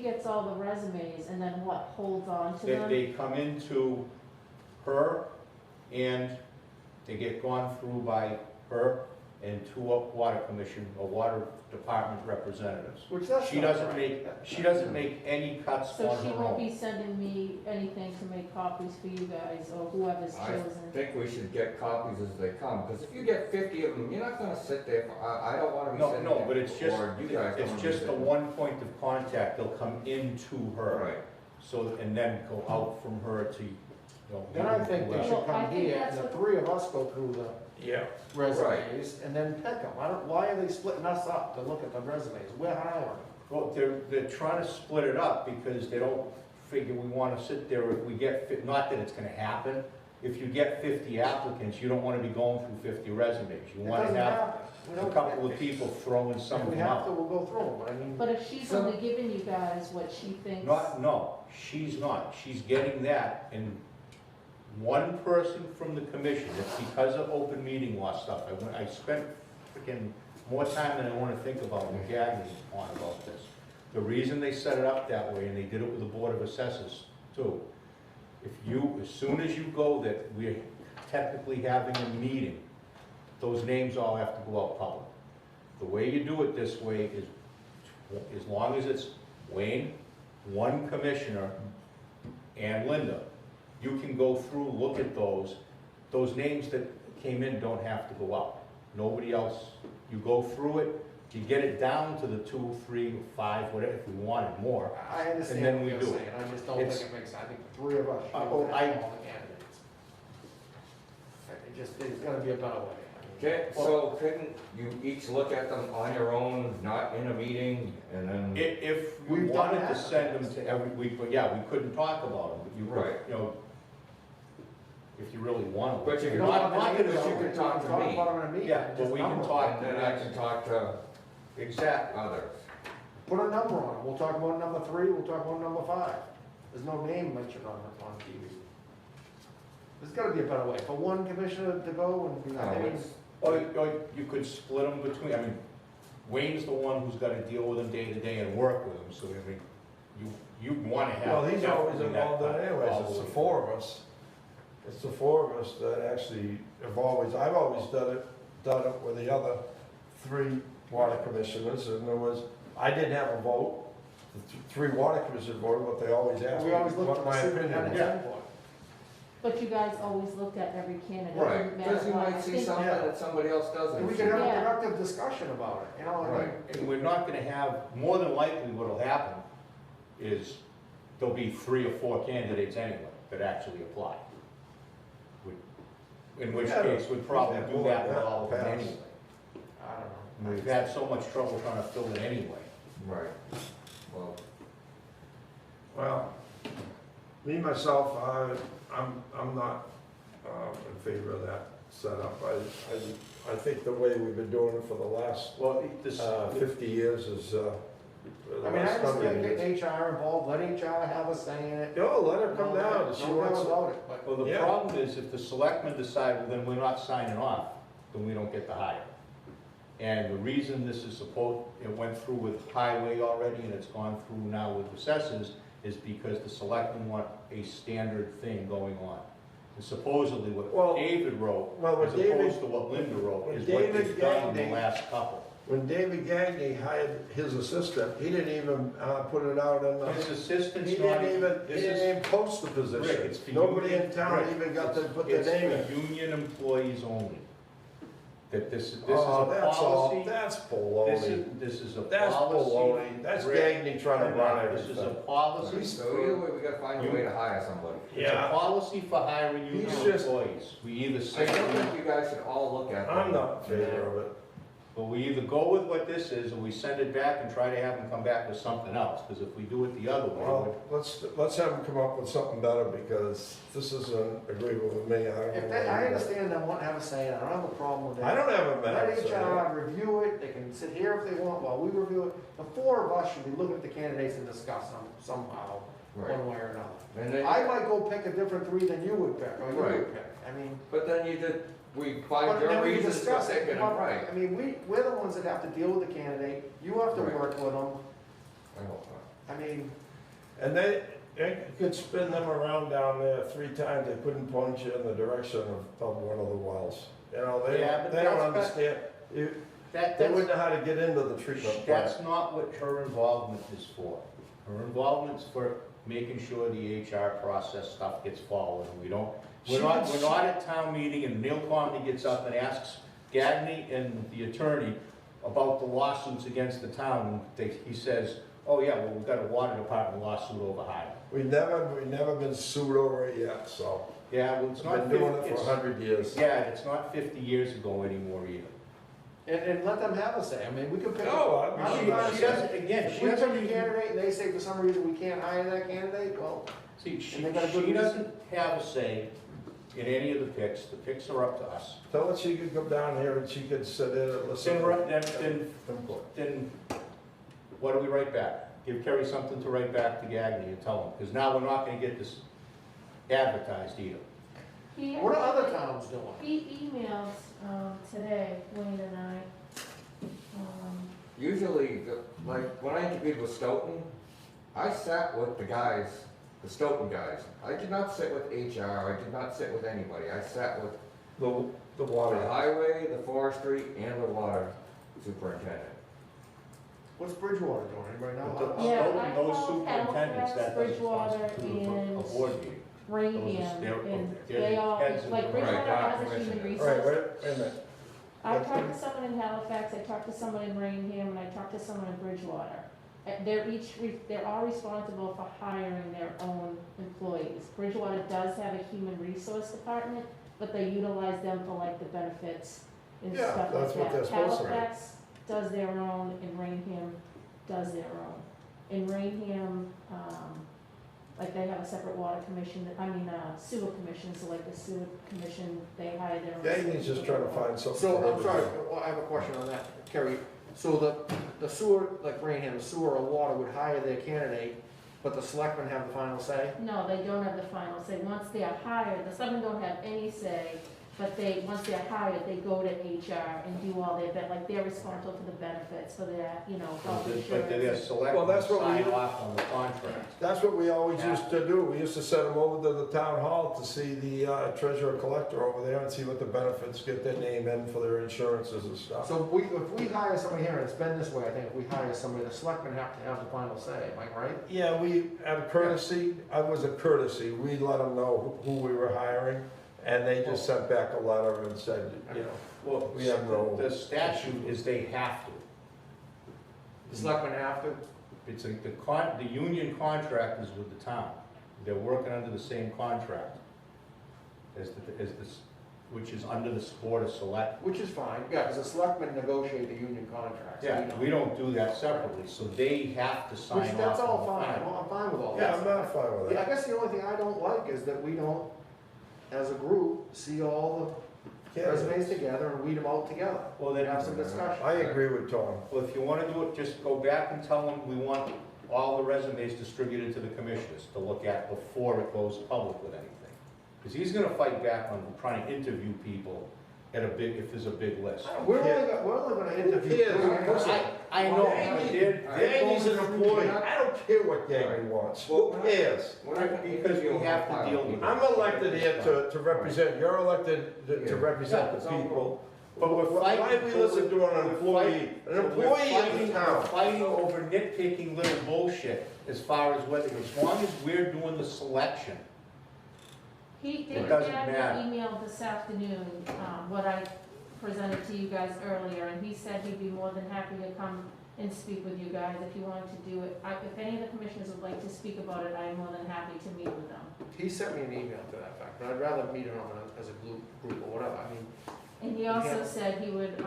gets all the resumes and then what, holds on to them? They come into her, and they get gone through by her, and 2 water commission or water department representatives. Which that's She not doesn't right. she doesn't make any cuts So on she her won't own. be sending me anything to make copies for you guys, or whoever's I chosen. think we should get copies as they come, because if you get 50 of them, you're not gonna sit there, I don't wanna be No, sitting no, there. but it's just, Or you guys don't it's wanna be just a sitting- one point of contact, they'll come into her. Right. So, and then go out from her to, Then I think they Well, should I come think here, that's and the what- 3 of us go through the Yeah. resumes, and then pick them. Why are they splitting us up to look at the resumes? We're hiring. Well, they're trying to split it up because they don't figure we wanna sit there if we get, not that it's gonna happen. If you get 50 applicants, you don't wanna be going through 50 resumes. You It wanna doesn't have happen. We a don't couple get of people throwing some If of we them have to, out. we'll go through them, but I mean, But if she's only giving you guys what she thinks. No, she's not. She's getting that, and one person from the commission, it's because of open meeting law stuff. I spent freaking more time than I wanna think about with Gagny on about this. The reason they set it up that way, and they did it with the Board of Assessors too, if you, as soon as you go that we're technically having a meeting, those names all have to go out public. The way you do it this way is, as long as it's Wayne, one commissioner, and Linda, you can go through, look at those names that came in don't have to go out. Nobody else, you go through it, you get it down to the 2, 3, 5, whatever, if we wanted more. I understand then what we you're do it. saying, I just don't It's- think it makes, I think the 3 of us should Oh, look I- at all the candidates. It just, there's gotta be a better way. Okay, so couldn't you each look at them on your own, not in a meeting, and then? If we We've done wanted to that. send them to every week, but yeah, we couldn't talk about them, but you could, Right. you know, if you really want to. But you can No, talk, I mean, but you we can talk to me, about them in a meeting, Yeah, but just we can number talk- them. and then I can talk to Exactly. others. Put a number on it, we'll talk about number 3, we'll talk about number 5. There's no name mentioned on TV. There's gotta be a better way, for one commissioner to go and be No, like, hey, it's- Or you could split them between, I mean, Wayne's the one who's gotta deal with them day to day and work with them, so I mean, you wanna have. Well, he's always definitely that involved in it anyways, all it's the the way 4 of us. It's the 4 of us that actually have always, I've always done it with the other 3 water commissioners, and there was, I didn't have a vote. The 3 water commissioners voted, but they always asked me we always look what at my the opinion superintendent's was. input. But you guys always looked at every candidate. Right, didn't matter because you what. I might see think- something Yeah. that somebody else And doesn't. we can have a Yeah. productive discussion about it, you know, I mean, Right. And we're not gonna have, more than likely what'll happen is there'll be 3 or 4 candidates anyway that actually apply. In which Yeah, case, we'd probably yeah, do that with well, all of them pass. anyway. I don't know. We've had so much trouble trying to fill it anyway. Right, well, Well, me, myself, I'm not in favor of that setup. I think the way we've been doing it for the last Well, this, 50 years is, the I mean, I last 100 understand years. getting HR involved, let HR have a say in it. No, let her come down, she No doubt wants, about it, but well, the Yeah. problem is if the selectmen decide, well, then we're not signing off, then we don't get the hire. And the reason this is supposed, it went through with highway already and it's gone through now with assessors, is because the selectmen want a standard thing going on. And supposedly Well, what David wrote, well, when as David- opposed to what Linda wrote, when is what David they've done in the Gagné- last couple. when David Gagny hired his assistant, he didn't even put it out in the, His assistant's he not, didn't even, he this didn't is, even post the Rick, position. it's for Nobody union- in town Rick, even got to put their name it's in. for union employees only. That this is Oh, a that's all, policy. that's This baloney. is a That's policy. baloney. That's Rick, Gagny trying to run This is a everything. policy. so either way, we gotta find a way to hire somebody. It's a policy for hiring union He's just- employees. We either I say, don't think you guys should all look at them. I'm not in favor of it. well, we either go with what this is, or we send it back and try to have them come back with something else, because if we do it the other way, Well, let's have them come up with something better, because this isn't agreeable with me. if they, I understand them wanting to have a say, and I don't have a problem with that. I don't have a Let minute. HR review it, they can sit here if they want while we review it. The 4 of us should be looking at the candidates and discuss them somehow, Right. one way or another. And then, I might go pick a different 3 than you would pick, or you Right. would pick, I mean. but then you did, we But find then your we reasons for discuss it. picking them, right? I mean, we're the ones that have to deal with the candidate, you have to Right. work with them, I hope not. I mean, And they could spin them around down there 3 times, they couldn't point you in the direction of one of the wells. You know, they Yeah, but don't that's understand. They wouldn't know how to get into the treatment plant. That's not what her involvement is for. Her involvement's for making sure the HR process stuff gets followed. We're not at town meeting and Neil Conley gets up and asks Gagny and the attorney about the lawsuits against the town. He says, oh yeah, well, we've got a water department lawsuit over Hyde. We've never been sued over it yet, so. Yeah, well, it's not. Been doing it for 100 years. Yeah, it's not 50 years ago anymore either. And let them have a say, I mean, we could pick. No, She doesn't, again, If she we pick doesn't a even. candidate and they say for some reason we can't hire that candidate, well, See, she And they got a good reason. doesn't have a say in any of the picks. The picks are up to us. Tell her she could come down here and she could sit in and listen. Then what do we write back? Give Kerry something to write back to Gagny and tell him, because now we're not gonna get this advertised either. what are other towns doing? He emailed, today, Wayne and I, Usually, like, when I interviewed with Stoughton, I sat with the guys, the Stoughton guys. I did not sit with HR, I did not sit with anybody. I sat with The the water. highway, the forestry, and the water superintendent. What's Bridgewater doing, anybody know? Yeah, Those I called superintendents, that Halifax, doesn't Bridgewater, constitute a and board meeting. Rainham, they're- and they're they all, heads of like the- Bridgewater Right, has a commissioners. human All right, resource. wait a minute. I talked to someone in Halifax, I talked to someone in Rainham, and I talked to someone in Bridgewater. They're all responsible for hiring their own employees. Bridgewater does have a human resource department, but they utilize them for like the benefits and Yeah, stuff like that's what that. they're supposed to do. Halifax does their own, and Rainham does their own. In Rainham, like they have a separate water commission, sewer commission, so like the sewer commission, they hire their own. Gagny's just trying to find something. So, for I'm sorry, everybody. well, I have a question on that, Kerry. So the sewer, like Rainham, the sewer or water would hire their candidate, but the selectmen have the final say? No, they don't have the final say. Once they are hired, the selectmen don't have any say, but once they're hired, they go to HR and do all like they're responsible for the benefits, for their, health But they're insurance. selectmen Well, that's what we- sign off on the contract. That's what we always used to do. We used to send them over to the town hall to see the treasurer collector over there and see what the benefits, get their name in for their insurances and stuff. So if we hire somebody here, and it's been this way, I think, if we hire somebody, the selectmen have to have the final say, am I right? Yeah, we, out of courtesy, I was a courtesy, we let them know who we were hiring, and they just sent back a letter and said, Well, We have no- the statute is they have to. The selectmen have to? It's the union contract is with the town. They're working under the same contract which is under the Board of Select. Which is fine, yeah, because the selectmen negotiate the union contracts. Yeah, we don't do that separately, so they have to sign Which, off. that's all on the fine, plan. I'm fine with all yeah, that. I'm not fine with Yeah, I that. guess the only thing I don't like is that we don't, as a group, see all the resumes together and weed them out together. Well, then, Have some discussion. I agree with Tom. well, if you want to do it, just go back and tell them we want all the resumes distributed to the commissioners to look at before it goes public with anything. Because he's gonna fight back on trying to interview people if there's a big list. We're only gonna interview. cares? three. I know, but they're Gagny's an going employee, through- I don't care what Gagny wants, Well, who cares? We're not gonna Because we interview have to all deal five with people. I'm elected here to represent, you're elected Yeah. to represent Yeah, the so- people, but We're why fighting- we listen to an we're employee, fighting- an we're employee of fighting- the we're town? Fighting over nitpicking little bullshit as far as whether, as long as we're doing the selection. He It did doesn't get matter. an email this afternoon, what I presented to you guys earlier, and he said he'd be more than happy to come and speak with you guys if you wanted to do it. If any of the commissioners would like to speak about it, I am more than happy to meet with them. He sent me an email to that fact, but I'd rather meet him as a group or whatever, I mean, And he also Yeah. said he would,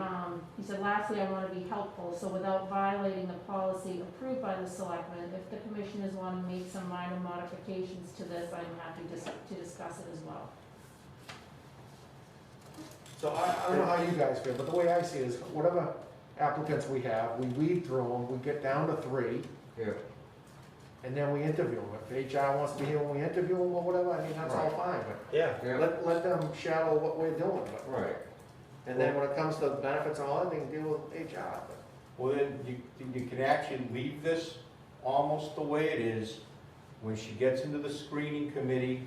he said, lastly, I want to be helpful, so without violating the policy approved by the selectmen, if the commissioners want to make some minor modifications to this, I'm happy to discuss it as well. so I don't know how you guys feel, but the way I see it is, whatever applicants we have, we weed through them, we get down to 3, Yeah. and then we interview them. If HR wants to be here when we interview them or whatever, I mean, that's all fine, Yeah. Yeah. but let them shadow what we're doing. But- Right. And then when it comes to benefits and all that, they can deal with HR. but- Well, then you can actually leave this almost the way it is. When she gets into the screening committee,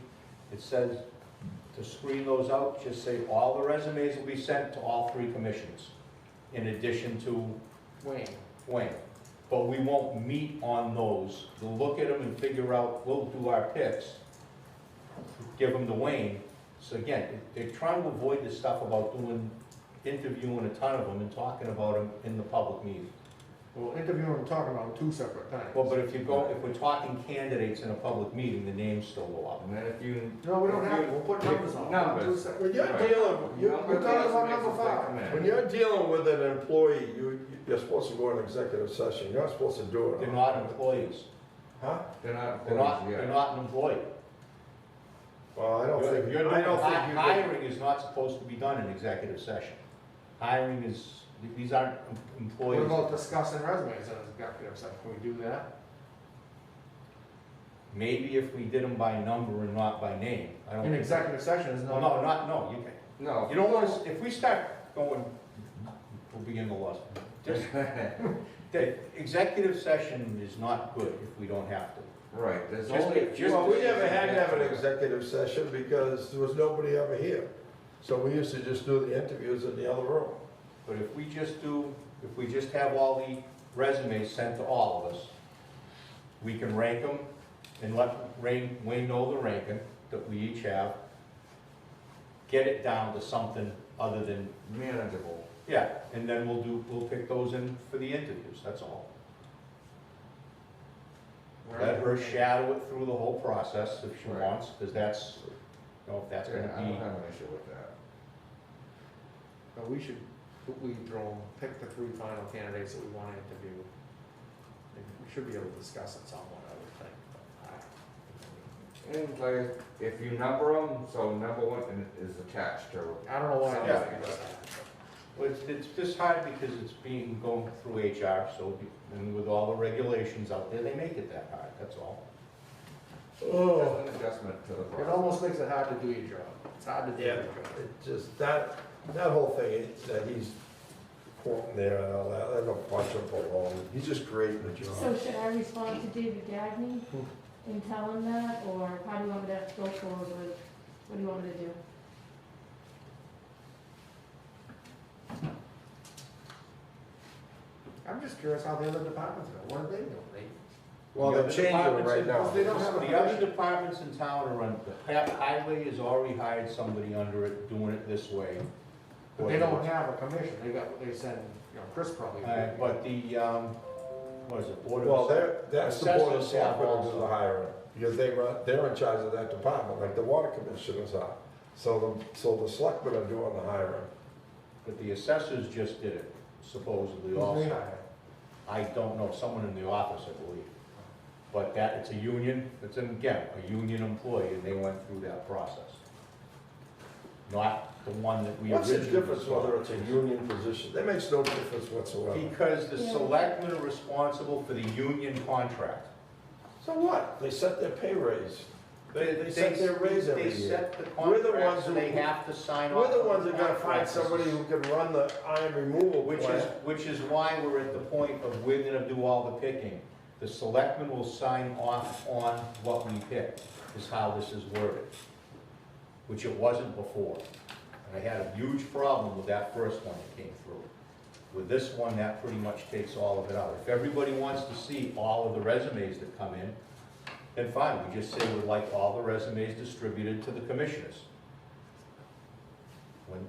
it says to screen those out, just say all the resumes will be sent to all 3 commissioners. in addition to Wayne. Wayne. But we won't meet on those. We'll look at them and figure out, we'll do our picks, give them to Wayne. So again, they're trying to avoid this stuff about interviewing a ton of them and talking about them in the public meeting. Well, interviewing and talking about them two separate things. Well, but if we're talking candidates in a public meeting, the names still go up. And then if you. No, we don't if have, you- to. We'll put numbers on. Numbers. Two separate- When you're Right. dealing, We're talking about number Resumes five. that come in. when you're dealing with an employee, you're supposed to go in executive session, you're not supposed to do it. They're not employees. Huh? They're not, They're yeah. not an employee. Well, I don't think, You're I doing, don't think you could. hiring is not supposed to be done in executive session. Hiring is, these aren't What employees. about discussing resumes in executive session? Can we do that? Maybe if we did them by number and not by name. I don't In think- executive session is Well, not. no, you can. No. You don't want to, if we start going, we'll begin the loss. Just, the executive session is not good if we don't have to. Right, there's Just- only. just- Well, we never had to have an executive session because there was nobody ever here. So we used to just do the interviews in the other room. But if we just have all the resumes sent to all of us, we can rank them and let Wayne know the ranking that we each have. Get it down to something other than, Manageable. yeah, and then we'll pick those in for the interviews, that's all. Let her shadow it through the whole process if she Right. wants, because that's, if that's Yeah, gonna I don't be, have an issue with that. But we should, we pick the three final candidates that we want to interview. And we should be able to discuss it somewhat, I would think. And like, if you number them, so number one is attached to. I don't know why. I Yeah. asked you that. well, it's just hard because it's going through HR, so, and with all the regulations out there, they make it that hard, that's all. Oh, Just an adjustment to the It process. almost makes it hard to do your job. It's hard to do yeah, your job. it just, that whole thing that he's quoting there and all that, I don't watch him for long. He's just creating a So job. should I respond to David Gagne and tell him that, or how do you want me to go forward with, what do you want me to do? I'm just curious how the other departments go. What are they doing? Well, The they're other changing it departments right in- now. They don't have a The other commission. departments in town are on, the highway has already hired somebody under it, doing it this way. But they don't have a commission. They send, Chris probably. But the, what is it, Board of. Well, that's the board of Assessors have selectmen who do also. the hiring, because they're in charge of that department, like the water commissioners are. So the selectmen are doing the hiring. But the assessors just did it, supposedly Who's also. they hiring? I don't know, someone in the office, I believe. But it's a union, again, a union employee, and they went through that process. Not the one that we What's the originally difference saw. whether it's a union position? That makes no difference whatsoever. Because the Yeah. selectmen are responsible for the union contract. So what? They set their pay raise. They set their raise every They year. set the We're the contract, ones so who- they have to sign off. We're the on ones that gotta find contract. somebody who can run the iron removal Which plant. is why we're at the point of we're gonna do all the picking. The selectmen will sign off on what we pick, is how this is worded, which it wasn't before. And I had a huge problem with that first one that came through. With this one, that pretty much takes all of it out. If everybody wants to see all of the resumes that come in, then fine, we just say we'd like all the resumes distributed to the commissioners. When,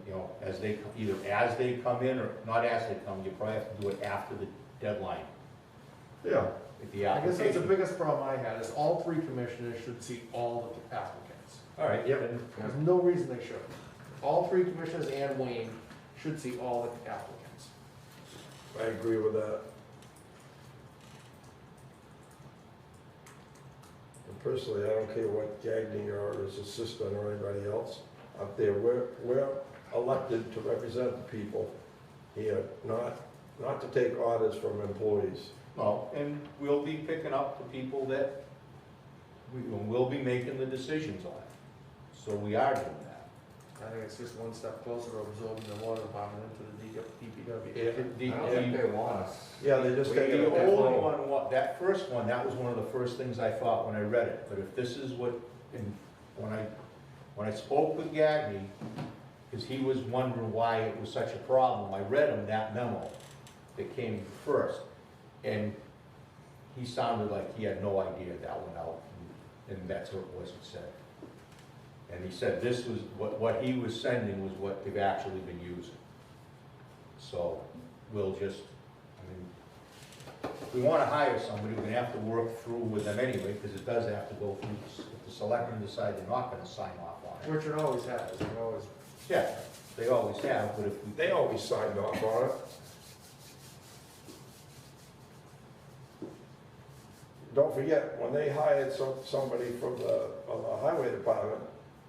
either as they come in or not as they come, you probably have to do it after the deadline, Yeah. at the I guess that's the application. biggest problem I had, is all three commissioners should see all the applicants. All right, Yep. then, There's no reason they should. All three commissioners and Wayne should see all the applicants. I agree with that. And personally, I don't care what Gagny or his assistant or anybody else up there, we're elected to represent the people here, not to take orders from employees. no, and we'll be picking up the people that we'll be making the decisions on. So we are doing that. I think it's just one step closer to absorbing the water department into the DPW. The- I don't think they want us. Yeah, they just take The it only away. one, that first one, that was one of the first things I thought when I read it, but if this is what, when I spoke with Gagny, because he was wondering why it was such a problem. I read him that memo that came first, and he sounded like he had no idea that went out, and that's what it was he said. And he said this was, what he was sending was what they've actually been using. So, we'll just, I mean, if we wanna hire somebody, we're gonna have to work through with them anyway, because it does have to go through, if the selectmen decide they're not gonna sign off on it. Which it always has, it always. Yeah, they always have, but if we. They always signed off on it. Don't forget, when they hired somebody from the highway department,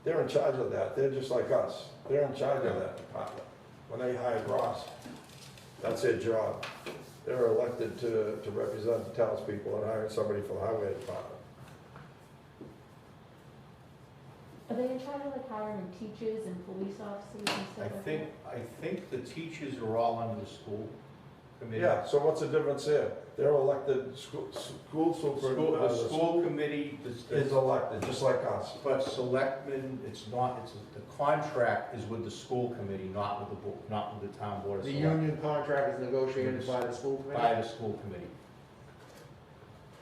they're in charge of that. They're just like us. They're in charge of that department. When they hired Ross, that's their job. They're elected to represent the townspeople and hiring somebody for the highway department. Are they in charge of like hiring teachers and police officers and stuff like that? I think the teachers are all under the school committee. Yeah, so what's the difference there? They're elected, school superintendent. The school committee is elected, just like us. but selectmen, it's not, the contract is with the school committee, not with not with the town board of The selectmen. union contract is negotiated by the school committee? By the school committee.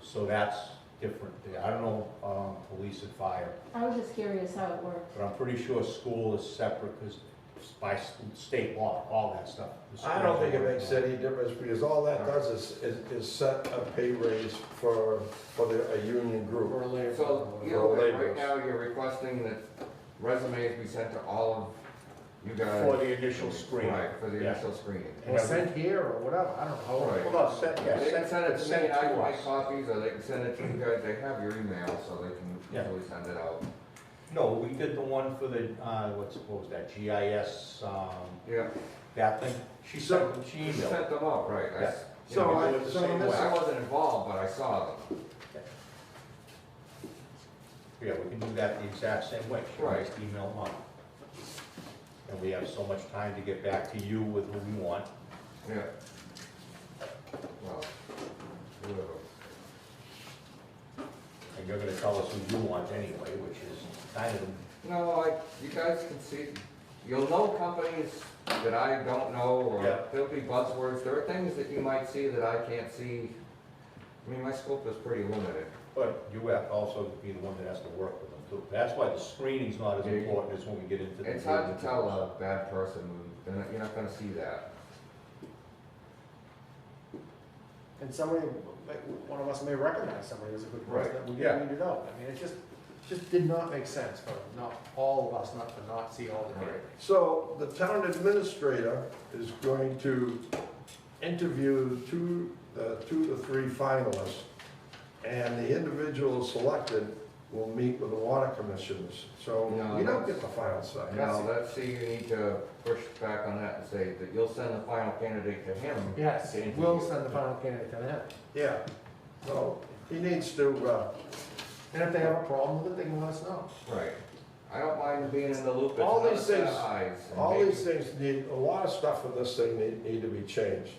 So that's different there. I don't know, police and fire, I was just curious how it worked. but I'm pretty sure school is separate because by state law, all that stuff. the I don't schools think it are- makes any difference, because all that does is set a pay raise for a union group. Or a labor. So, Yeah. right now, you're requesting that resumes be sent to all of you guys. For the initial screening. Right, for the Yeah. initial screening. Or sent here, or whatever, I don't know. Right. Well, no, They can send it to me, and I can make us. copies, or they can send it to you guys, they have your email, so they can Yeah. easily send it out. No, we did the one for the, what was that, GIS, Yeah, that thing. She sent them, she you emailed. sent them out, right. Yeah. So Yeah, we I- do it the so same in way. this- I wasn't involved, but I saw them. Yeah, we can do that the exact same way. She Right. just email them out. And we have so much time to get back to you with who we want. Yeah. Well, whatever. And you're gonna tell us who you want anyway, which is kind of, No, you guys can see, you'll know companies that I don't know, Yeah. or there'll be buzzwords. There are things that you might see that I can't see. I mean, my scope is pretty limited. but you have to also be the one that has to work with them too. That's why the screening's not as Yeah. important as when we get into the. It's hard to tell a bad person, you're not gonna see that. And somebody, one of us may recognize somebody as a good person that we Yeah. didn't need to know. I mean, it just did not make sense for not all of us not to not see all the candidates. So the town administrator is going to interview two to three finalists, and the individual selected will meet with the water commissioners. So No, we don't that's- get the final say. Now, let's see, you need to push back on that and say that you'll send the final candidate to him. Yes, to interview. we'll send the final candidate to them. Yeah, so he needs to, And if they have a problem with it, they can let us know. Right. I don't mind being in the loop. It's All another these set of things- eyes, and all maybe- these things need, a lot of stuff in this thing need to be changed.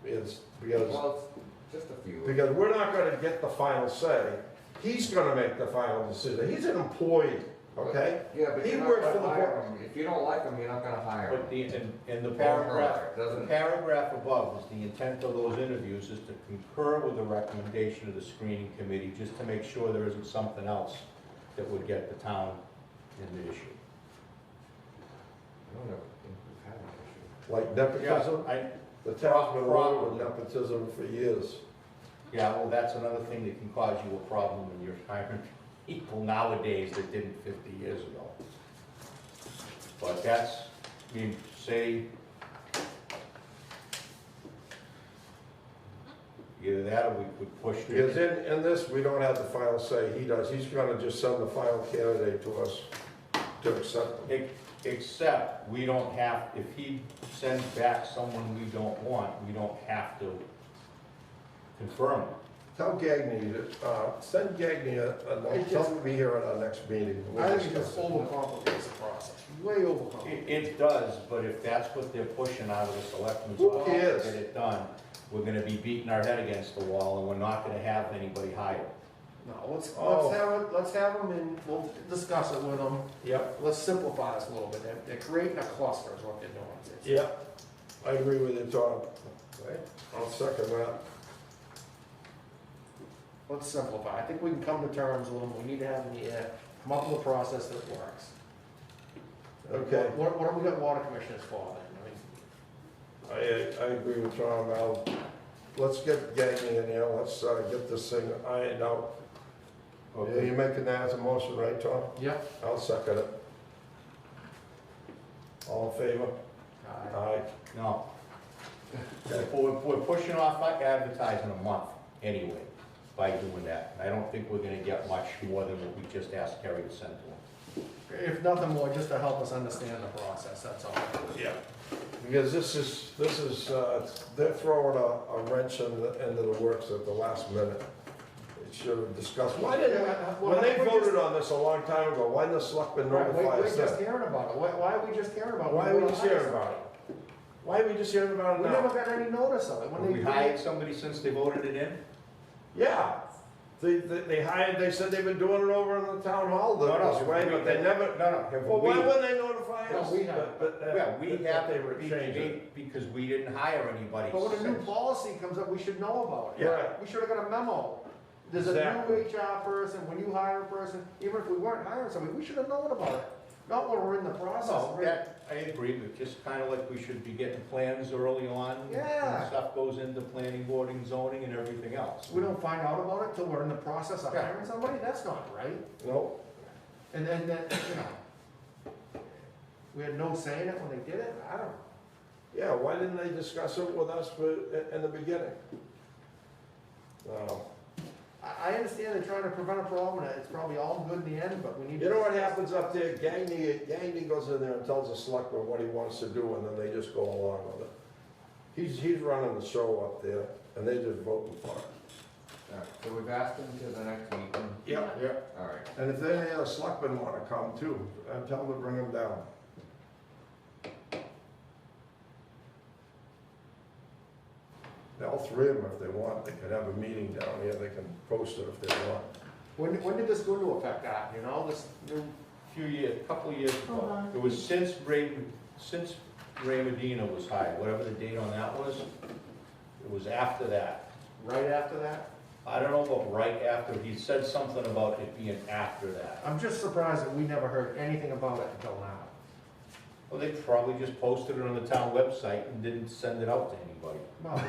Because Well, it's just a few. Because we're not gonna get the final say. He's gonna make the final decision. He's an employee, okay? Yeah, but He you're not works gonna for the hire board. him. If you don't like him, you're not gonna hire him. But in the Or her, paragraph, the doesn't, paragraph above is the intent of those interviews is to concur with the recommendation of the screening committee, just to make sure there isn't something else that would get the town in the issue. I don't ever think we've had an issue. Like nepotism, I, the town's been loaded with Probably. nepotism for years. yeah, well, that's another thing that can cause you a problem when you're hiring people nowadays that didn't 50 years ago. But that's, I mean, say, either that or we could push Because it. in this, we don't have the final say. He does. He's gonna just send the final candidate to us to accept them. Except, we don't have, if he sends back someone we don't want, we don't have to confirm it. Tell Gagny, send Gagny a note. Tell him to be here at our next meeting. We'll I think it discuss just overcomplicates the process, way overcomplicated. It does, but if that's what they're pushing out of the selectmen's Who office to cares? get it done, we're gonna be beating our head against the wall and we're not gonna have anybody hired. No, Oh. let's have them and we'll discuss it with them. Yep. Let's simplify this a little bit. They're creating a cluster is what they're doing. Yep, I agree with you, Tom. I'll second that. Let's simplify. I think we can come to terms with them. We need to have them here, come up with a process that works. Okay. What have we got water commissioners for then? I mean, I agree with Tom. Let's get Gagny in here, let's get this thing ironed out. Yeah, you're making that as a motion, right, Tom? Yep. I'll second it. All in favor? Aye. No. We're pushing off like advertising a month anyway by doing that. I don't think we're gonna get much more than what we just asked Kerry to send to them. If nothing more, just to help us understand the process, that's all. Yeah. Because this is, they're throwing a wrench into the works at the last minute. It should have discussed, why didn't, when they voted on this a long time ago, why didn't the selectmen notify We're us just then? hearing about it. Why are we just hearing about it? Why are we just hearing about it? Why are we just hearing about it We never now? got any notice of it. When We they hired somebody since they voted it in? Yeah, they hired, they said they've been doing it over in the town hall this way, but they never, No, well, why wouldn't they notify No, us? we haven't. Yeah, we that have they were changing. because we didn't hire anybody. But when a new since. policy comes up, we should know about it. Yeah. We should have got a memo. There's a Exactly. new HR person, when you hire a person, even if we weren't hiring somebody, we should have known about it. Not when we're in the process. No, that, I agree, but just kind of like we should be getting plans early on. Yeah. When stuff goes into planning, board, and zoning and everything else. We don't find out about it till we're in the process of Yeah. hiring somebody, that's not right. No, And then, we had no say in it when they did it, I don't know. yeah, why didn't they discuss it with us in the beginning? No. I understand they're trying to prevent a problem, and it's probably all good in the end, but we need to. You know what happens up there, Gagny goes in there and tells the selectman what he wants to do, and then they just go along with it. He's running the show up there, and they just voting for it. All right, so we've asked them to the next meeting. Yep. All right. And if any other selectmen wanna come too, tell them to bring them down. All three of them, if they want, they could have a meeting down here, they can post it if they want. When did this go into effect, At, you know, this new, Few years, couple of years Hold ago. on. It was since Ray Medina was hired, whatever the date on that was. It was after that. right after that? I don't know about right after, he said something about it being after that. I'm just surprised that we never heard anything about it until now. Well, they probably just posted it on the town website and didn't send it out to anybody. Well,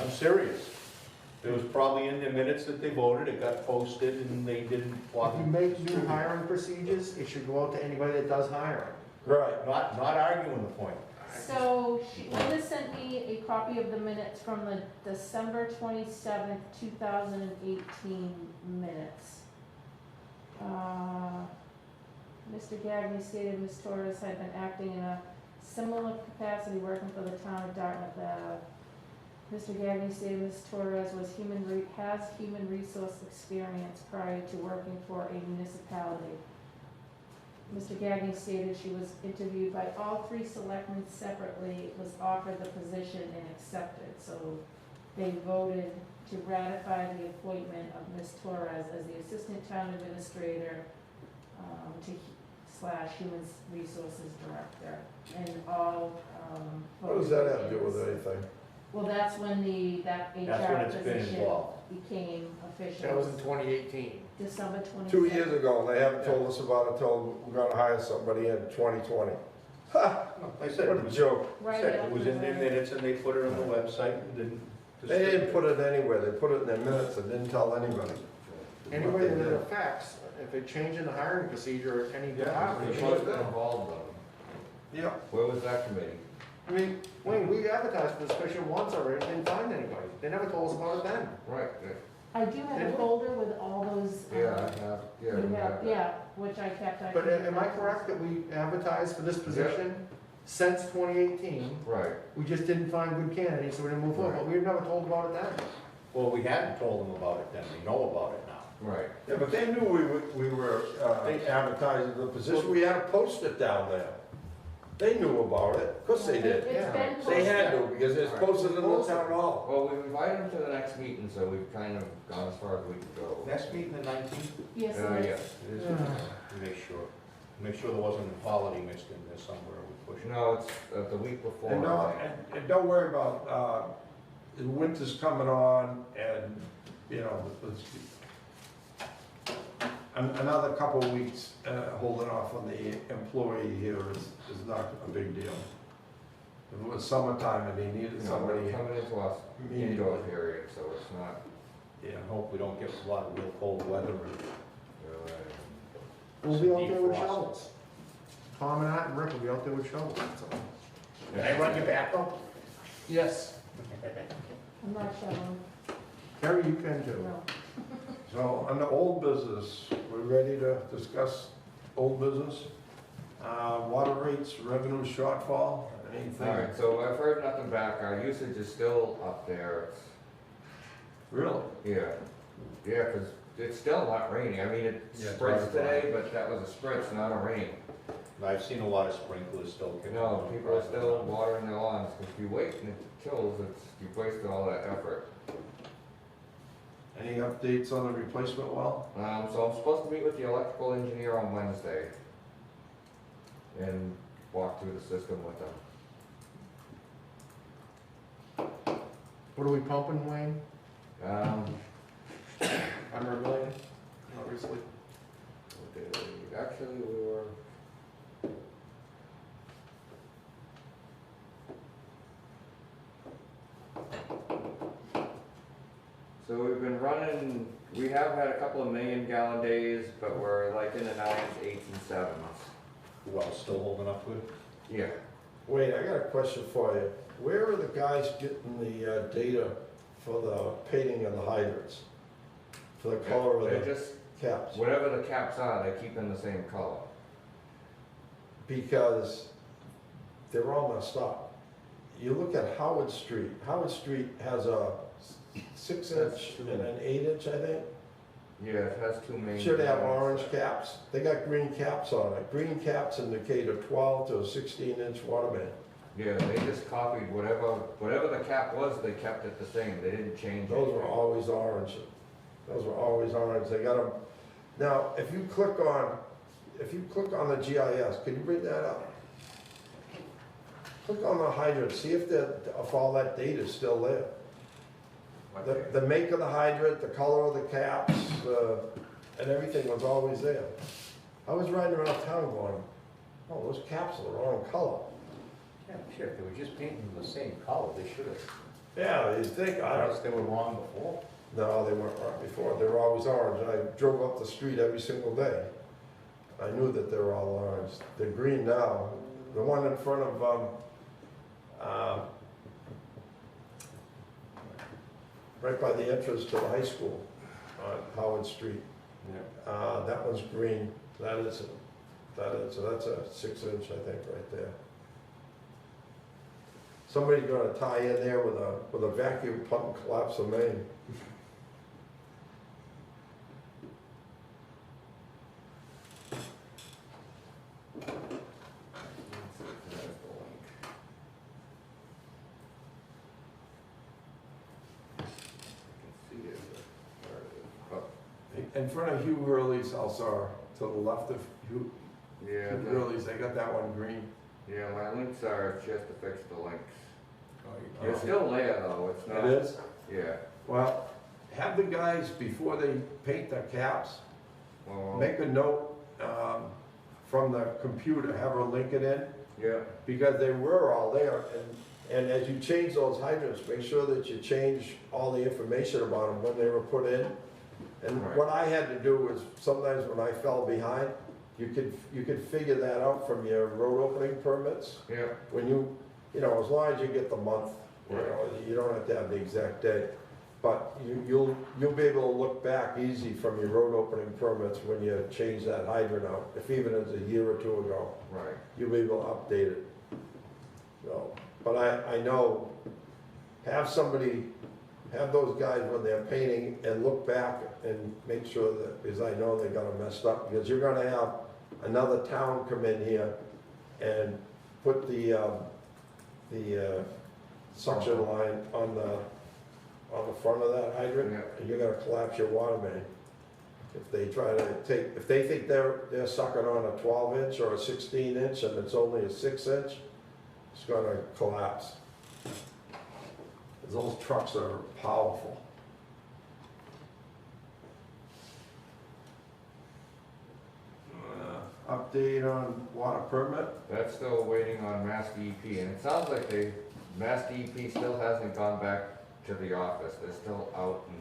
I'm serious. It was probably in their minutes that they voted, it got posted and they didn't. if you make new hiring procedures, it should go out to anybody that does hiring. Right. Not arguing the point. So Linda sent me a copy of the minutes from the December 27th, 2018 minutes. Mr. Gagny stated Ms. Torres had been acting in a similar capacity working for the town of Dartmouth. Mr. Gagny stated Ms. Torres has human resource experience prior to working for a municipality. Mr. Gagny stated she was interviewed by all three selectmen separately, was offered the position and accepted. So they voted to ratify the appointment of Ms. Torres as the Assistant Town Administrator / Human Resources Director. And all, What does that have to do with anything? well, that's when that That's when HR it's been position involved. became official. That was in 2018. December 27th. 2 years ago, they haven't told us about it till we're gonna hire somebody in 2020. Ha, I said, what it a was, joke. Right it was in their after minutes and they put it on the website and didn't. They didn't put it anywhere, they put it in their minutes and didn't tell anybody. Anybody that it affects, if it changes the hiring procedure at any They department, it should have should been go. involved though. Yeah. Where was that committee? I mean, Wayne, we advertised for this position once already, didn't find anybody. They never told us about it then. Right, I do have a folder with all those. yeah, I have, yeah. You we have, have that. yeah, which I kept. But am I correct that we advertised for this position since 2018? Right, We just didn't find good candidates, so we didn't move forward, but we were never told about it then. Well, we hadn't told them about it then, they know about it now. right. Yeah, but they knew we were advertising the position, we had to post it down there. They knew about it, of course they did. It's been They had to, posted. because it's posted in the town hall. Well, we invited him to the next meeting, so we've kind of gone as far as we can go. Next meeting, the 19th? Yes, Yeah. it is. It is. Make sure there wasn't a holiday mixed in there somewhere, we push it. No, it's the week before. And I think. and don't worry about, the winter's coming on and, you know, another couple of weeks, holding off on the employee here is not a big deal. If it was summertime and he needed No, we're somebody, coming into us indoor period, so it's not. Yeah, and hope we don't get a lot of real cold weather. We'll be out Deep there with frost. shovels. Tom and I and Rick will be out there with shovels, that's all. Can I run your backhoe? Yes. I'm not shoveling, Gary, you can too. no. so under old business, we're ready to discuss old business? Water rates, revenue shortfall, anything? All right, so I've heard nothing back. Our usage is still up there. Really? Yeah, because it's still not raining. I mean, it Yeah, it's spritzed hard to today, but that was a spritz, not a rain. I've seen a lot of sprinklers still kicking No, on. people are still watering their lawns. If you wait and it kills, you've wasted all that effort. Any updates on the replacement well? So I'm supposed to meet with the electrical engineer on Wednesday and walk through the system with them. What are we pumping, Wayne? 100 million, obviously. Actually, we were. So we've been running, we have had a couple of 1,000,000-gallon days, but we're like in the 9s, 8s, and 7s. Well, still holding up good? Yeah. Wait, I got a question for you. Where are the guys getting the data for the painting of the hydrants? For the color of They the just, caps? whatever the caps are, they keep in the same color. Because they're all messed up. You look at Howard Street. Howard Street has a 6-inch and an 8-inch, I think. Yeah, it has two main. Should have orange caps. They got green caps on it. Green caps indicate a 12 to a 16-inch water main. Yeah, they just copied whatever the cap was, they kept it the same. They didn't change it. Those were always orange. Those were always orange. They got them. Now, if you click on the GIS, can you bring that up? Click on the hydrant, see if all that data is still there. The make of the hydrant, the color of the caps, and everything was always there. I was riding around town going, oh, those caps are the wrong color. Yeah, sure, if they were just painting the same color, they should have. Yeah, you think, I don't, Unless they were wrong before. no, they weren't right before, they were always orange. I drove up the street every single day. I knew that they were all orange. They're green now. The one in front of, right by the entrance to the high school on Howard Street. That one's green. That's a 6-inch, I think, right there. Somebody's gonna tie in there with a vacuum pump and collapse the main. In front of Hugh Hurley's house, or to the left of Hugh Yeah, Hurley's, they got that one green. yeah, my links are just to fix the links. Oh. It's still there though, it's not. It is? Yeah. Well, have the guys, before they paint their caps, Well, make a note from the computer, have her link it in, yeah, because they were all there. And as you change those hydrants, make sure that you change all the information about them when they were put in. And Right. what I had to do was, sometimes when I fell behind, you could figure that out from your road opening permits. yeah, When you know, as long as you get the month, you don't have to have the exact day. But you'll be able to look back easy from your road opening permits when you change that hydrant out. If even it's a year or two ago, right. you'll be able to update it. So, but I know, have those guys when they're painting and look back and make sure that, because I know they got them messed up, because you're gonna have another town come in here and put the suction line on the front of that hydrant, Yeah. and you're gonna collapse your water main. If they try to if they think they're sucking on a 12-inch or a 16-inch and it's only a 6-inch, it's gonna collapse. 'Cause those trucks are powerful. Update on water permit? That's still waiting on Mass DEP, and it sounds like Mass DEP still hasn't gone back to the office, they're still out, and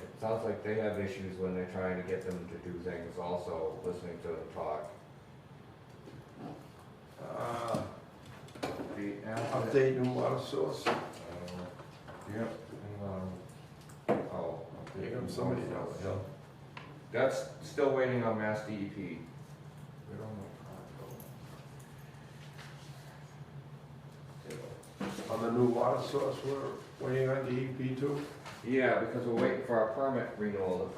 it sounds like they have issues when they're trying to get them to do things, also listening to them talk. Update new water source? Yep, oh. Here comes somebody down the hill. That's still waiting on Mass DEP. We don't know. On the new water source, we're waiting on DEP too? Yeah, because we're waiting for our permit renewal.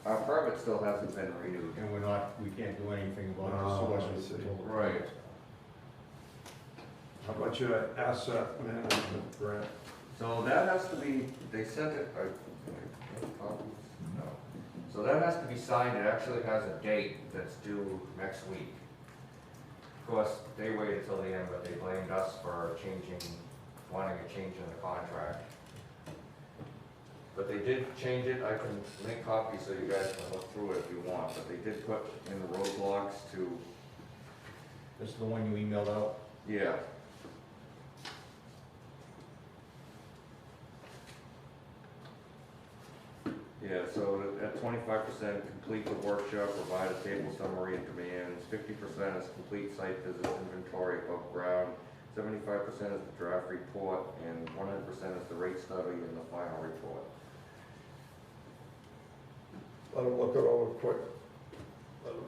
Our permit still hasn't been renewed. And we can't do anything about the Oh, source. I see. until the- Right. How about your asset management grant? So that has to be, they sent it, no. So that has to be signed, it actually has a date that's due next week. Of course, they waited till the end, but they blamed us for wanting a change in the contract. But they did change it, I can make copies so you guys can look through it if you want, but they did put in the roadblocks to, This is the one you emailed out? yeah. Yeah, so at 25%, complete the workshop, provide a table summary and demands, 50% is complete site visit inventory above ground, 75% is the draft report, and 100% is the rate study and the final report. Let them look it over quick. Let 'em-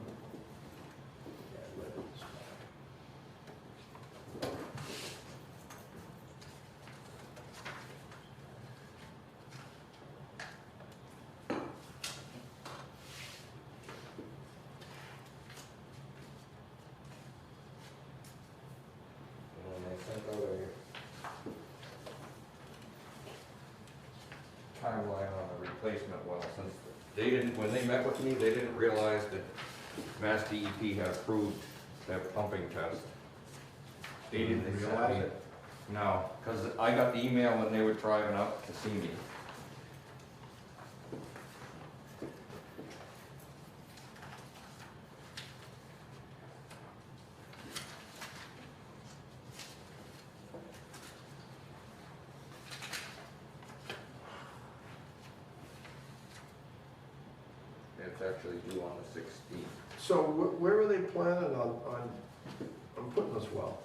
And they sent out a timeline on the replacement well, since they didn't, when they met with me, they didn't realize that Mass DEP had approved that pumping test. They didn't realize it? No, because I got the email when they were driving up to see me. It's actually due on the 16th. So where are they planning on putting this well?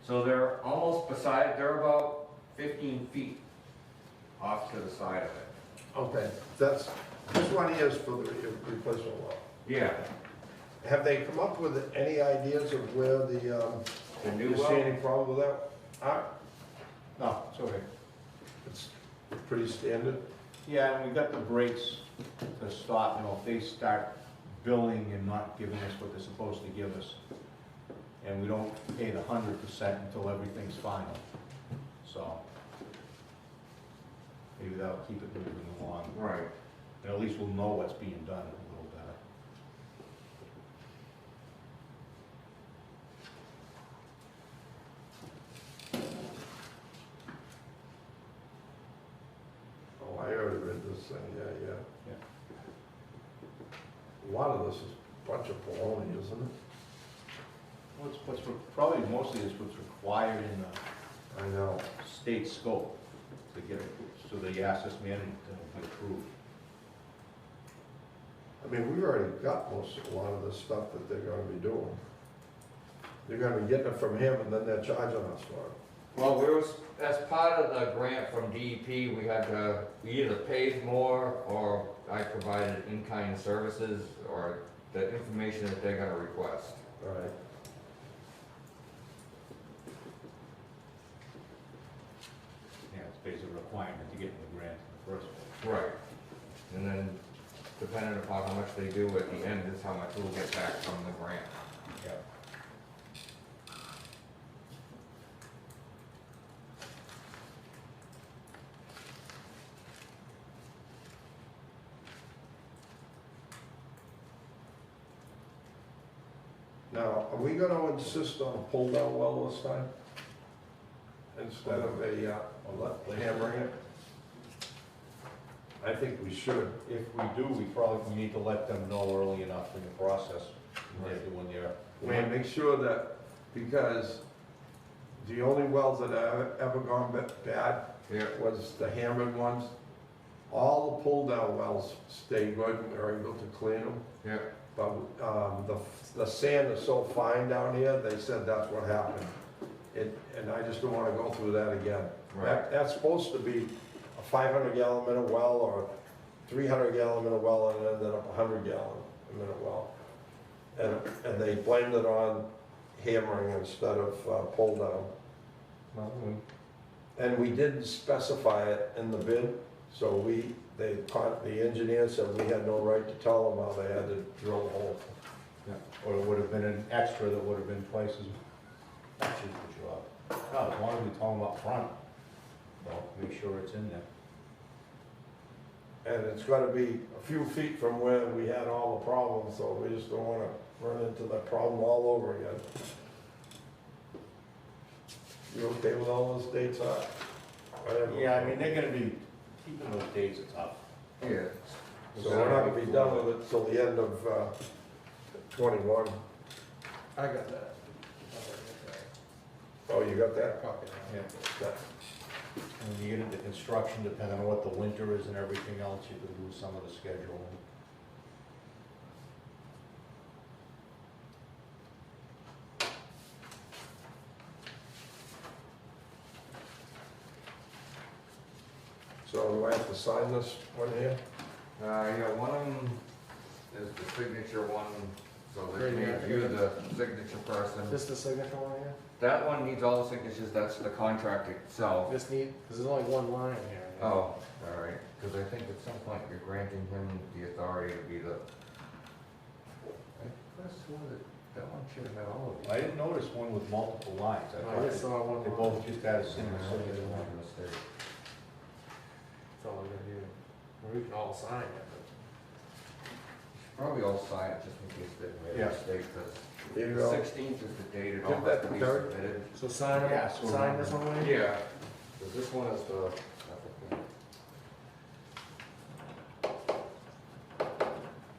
So they're almost beside, they're about 15 feet off to the side of it. Okay, this one here is for the replacement well. Yeah. Have they come up with any ideas of where The new you see well? any problem with that? No, it's okay. It's pretty standard. Yeah, and we got the brakes to stop, if they start billing and not giving us what they're supposed to give us. And we don't pay the 100% until everything's final. So maybe that'll keep it moving along. Right. And at least we'll know what's being done a little better. Oh, I already read this thing, yeah. Yeah. A lot of this is a bunch of baloney, isn't it? Probably mostly is what's required in the I know. state scope to get it, so the access management to be approved. I mean, we've already got a lot of this stuff that they're gonna be doing. They're gonna be getting it from him and then they're charging us for it. Well, as part of the grant from DEP, we either paid more or I provided in-kind services or the information that they're gonna request. Right. Yeah, it's basically a requirement to get in the grant in the first place. Right. And then depending upon how much they do at the end is how much we'll get back from the grant. Yeah. Now, are we gonna insist on a pull-down well this time? Instead of hammering it? I think we should. If we do, we need to let them know early enough in the process, when they're. We make sure that, because the only wells that have ever gone bad Yeah. was the hammered ones. All the pull-down wells stay good and they're able to clean them. Yeah. But the sand is so fine down here, they said that's what happened. And I just don't wanna go through that again. Right. That's supposed to be a 500-gallon minute well or a 300-gallon minute well, and it ended up a 100-gallon minute well. And they blamed it on hammering instead of pull down. And we didn't specify it in the bid, so the engineer said we had no right to tell them how they had to drill a hole. Or it would have been an extra that would have been twice as much as the job. No, as long as we tell them up front, well, make sure it's in there. And it's gotta be a few feet from where we had all the problems, so we just don't wanna run into that problem all over again. You okay with all those dates on? Yeah, I mean, they're gonna be, keeping those dates are tough. Yeah. So we're not gonna be done with it till the end of 21. I got that. Oh, you got that? Copy that. Yeah. And when you get into construction, depending on what the winter is and everything else, you could lose some of the scheduling. So do I have to sign this one here? Yeah, one of them is the signature one, so they Right here. can view the signature person. Is this the signature one here? That one needs all the signatures, that's the contract itself. This need, because there's only one line here. Oh, all right, because I think at some point you're granting him the authority to be the. I guess that one should have met all of these. I didn't notice one with multiple lines. I I thought just saw one they line. both just had a single Yeah, signature. I made a mistake. That's all I'm gonna do. Or we can all sign it, but. Probably all sign it just in case they made Yeah. a mistake, because Here you the go. 16th is the date it Give all that has to to be Terry. submitted. So sign it, Yeah, so sign this one, Wayne? Yeah, because this one is the applicant.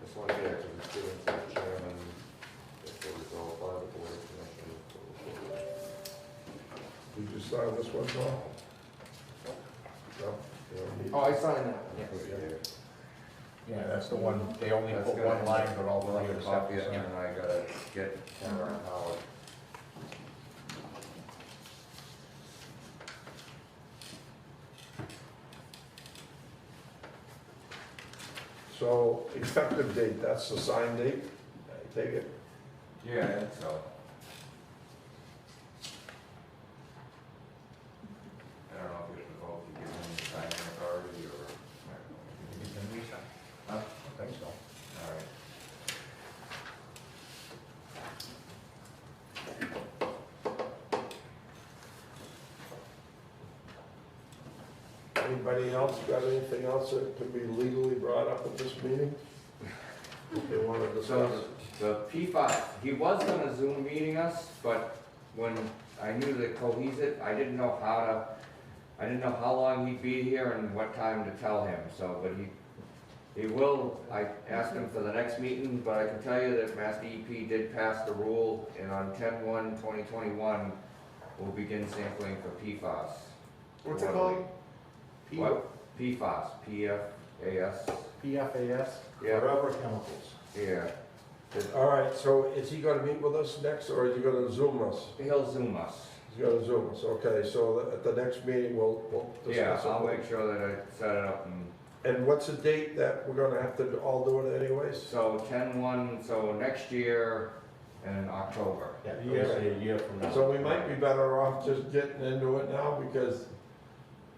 This one here, because it's given to the chairman, if it was all by the board of commissioners. Did you sign this one, Paul? No? You don't need- Oh, I signed that one, Yeah. Yeah, that's the one, they only That's put good. one line, but all the We'll have others to have copy to it, sign. and I gotta get Kendra and Howard. So effective date, that's the sign date, I take it? Yeah, I think so. I don't know if we should vote to give him the signing authority, or, Huh? I think so. all right. Anybody else got anything else that can be legally brought up at this meeting? If they want to discuss? So the P5, he was gonna Zoom meeting us, but when I knew the cohesive, I didn't know how long he'd be here and what time to tell him, so, but he will, I asked him for the next meeting, but I can tell you that Mass DEP did pass the rule, and on 10/1/2021, we'll begin sampling for PFAS. What's it called? P- What? PFAS, PFAS, PFAS? yeah, Forever chemicals. yeah. All right, so is he gonna meet with us next, or is he gonna Zoom us? He'll Zoom us. He's gonna Zoom us, okay, so at the next meeting, we'll Yeah, discuss it. I'll make sure that I set it up, and And what's the date that we're gonna have to all do it anyways? so 10/1, so next year in October. Yeah, a year from now. So we might be better off just getting into it now, because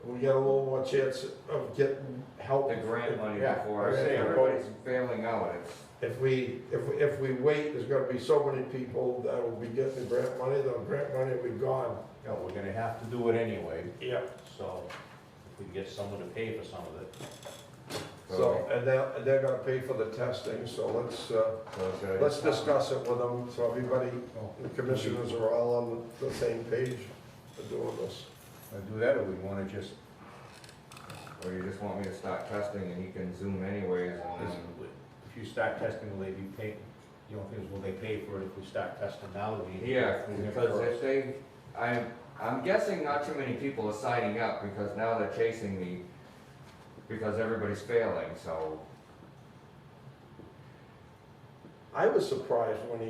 we get a little more chance of getting help. The grant money Yeah, before, yeah, yeah. everybody's bailing out, it's, If we wait, there's gonna be so many people that will be getting the grant money, the grant money will be gone. Yeah, we're gonna have to do it anyway, Yeah. so if we can get someone to pay for some of it. So, and they're gonna pay for the testing, so let's discuss it with them, so everybody, the commissioners are all on the same page for doing this. Do that, or we wanna just, Or you just want me to start testing and he can zoom anyways and then, if you start testing, will they be paying, you know, things, will they pay for it if we start testing now? Do we need to yeah, go through him because first? if they, I'm guessing not too many people are signing up because now they're chasing me because everybody's failing, so. I was surprised when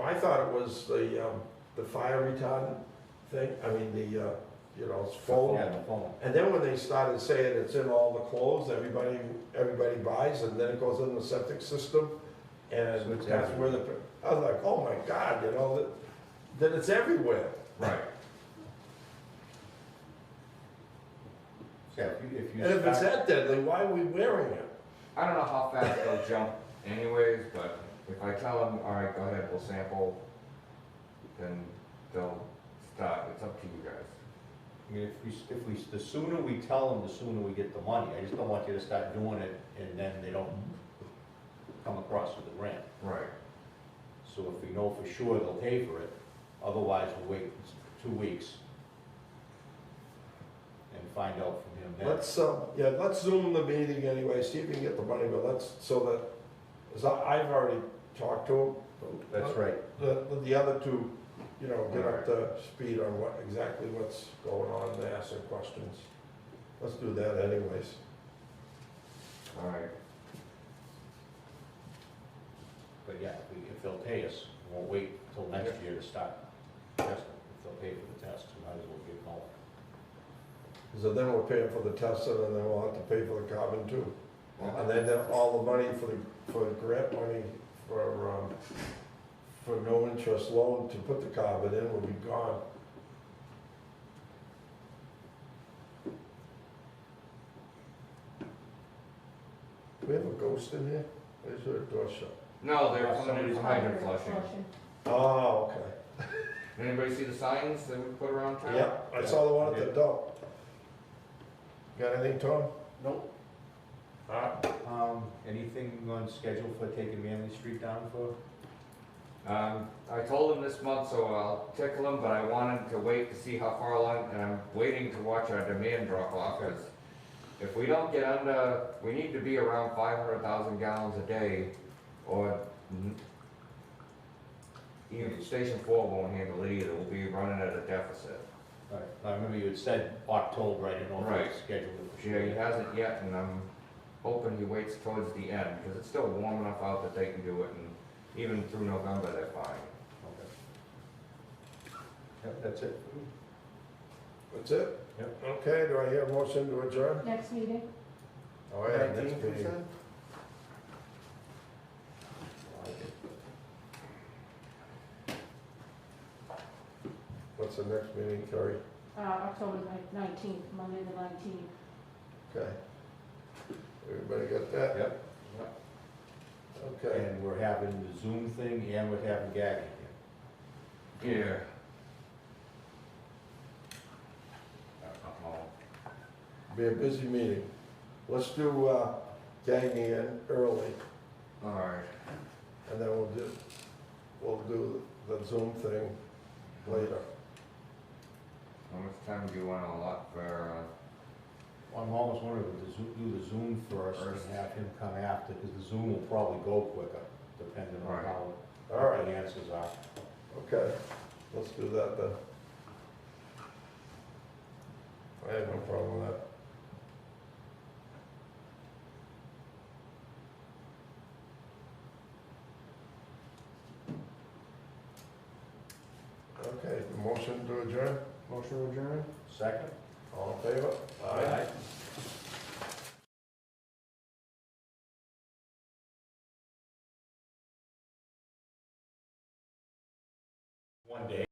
I thought it was the fire retardant thing, I mean, it's foam. Yeah, the phone. And then when they started saying it's in all the clothes, everybody buys, and then it goes in the septic system, and So it's that's where I was like, oh my God, that it's everywhere. Right. Yeah, if you And if it's start, that deadly, why are we wearing it? I don't know how fast they'll jump anyways, but if I tell them, all right, go ahead, we'll sample, then they'll start, it's up to you guys. I mean, the sooner we tell them, the sooner we get the money. I just don't want you to start doing it and then they don't come across with the grant. Right. So if we know for sure they'll pay for it, otherwise we'll wait 2 weeks and find out from him then. Let's zoom the meeting anyway, see if we can get the money, but as I've already talked to him. That's right. The other two, get up to speed on exactly what's going on, and ask some questions. Let's do that anyways. All right. But yeah, if they'll pay us, we won't wait till next year to start testing. If they'll pay for the test, we might as well get going. So then we're paying for the testing, and then we'll have to pay for the carbon too. And then all the money for the grant money for no interest loan to put the carbon in will be gone. Do we have a ghost in here? Is there a door shut? No, they're Yeah, coming in somebody's for hydrant flushing. Oh, okay. Did anybody see the signs that we put around town? Yeah, I saw the one at the dump. Got anything, Tom? Nope. Anything on schedule for taking Manley Street down for? I told him this month, so I'll tickle him, but I wanted to wait to see how far along, and I'm waiting to watch our demand drop off, because if we don't get under, we need to be around 500,000 gallons a day, or even Station 4 won't handle it either, we'll be running at a deficit. Right. I remember you had said October, I didn't know if it Right. was scheduled for Yeah, sure. he hasn't yet, and I'm hoping he waits towards the end, because it's still warm enough out that they can do it, and even through November, they're fine. Okay. Yep, that's it. That's it? Yep. Okay, do I hear a motion to adjourn? Next meeting? Oh, yeah, next 19th, you meeting. said? What's the next meeting, Kerry? October 19th, Monday the 19th. Okay. Everybody got that? Yep. Okay. And we're having the Zoom thing and we're having gagging here. Yeah. Be a busy meeting. Let's do gagging in early, All right. and then we'll do the Zoom thing later. How much time do you want to allot for, I'm almost wondering if we do the Zoom first First. and have him come after, because the Zoom will probably go quicker, depending on Right. how All right. the answers are. Okay, let's do that then. I have no problem with that. Okay, motion to adjourn, Motion adjourned? Second? all in favor? Aye. One day.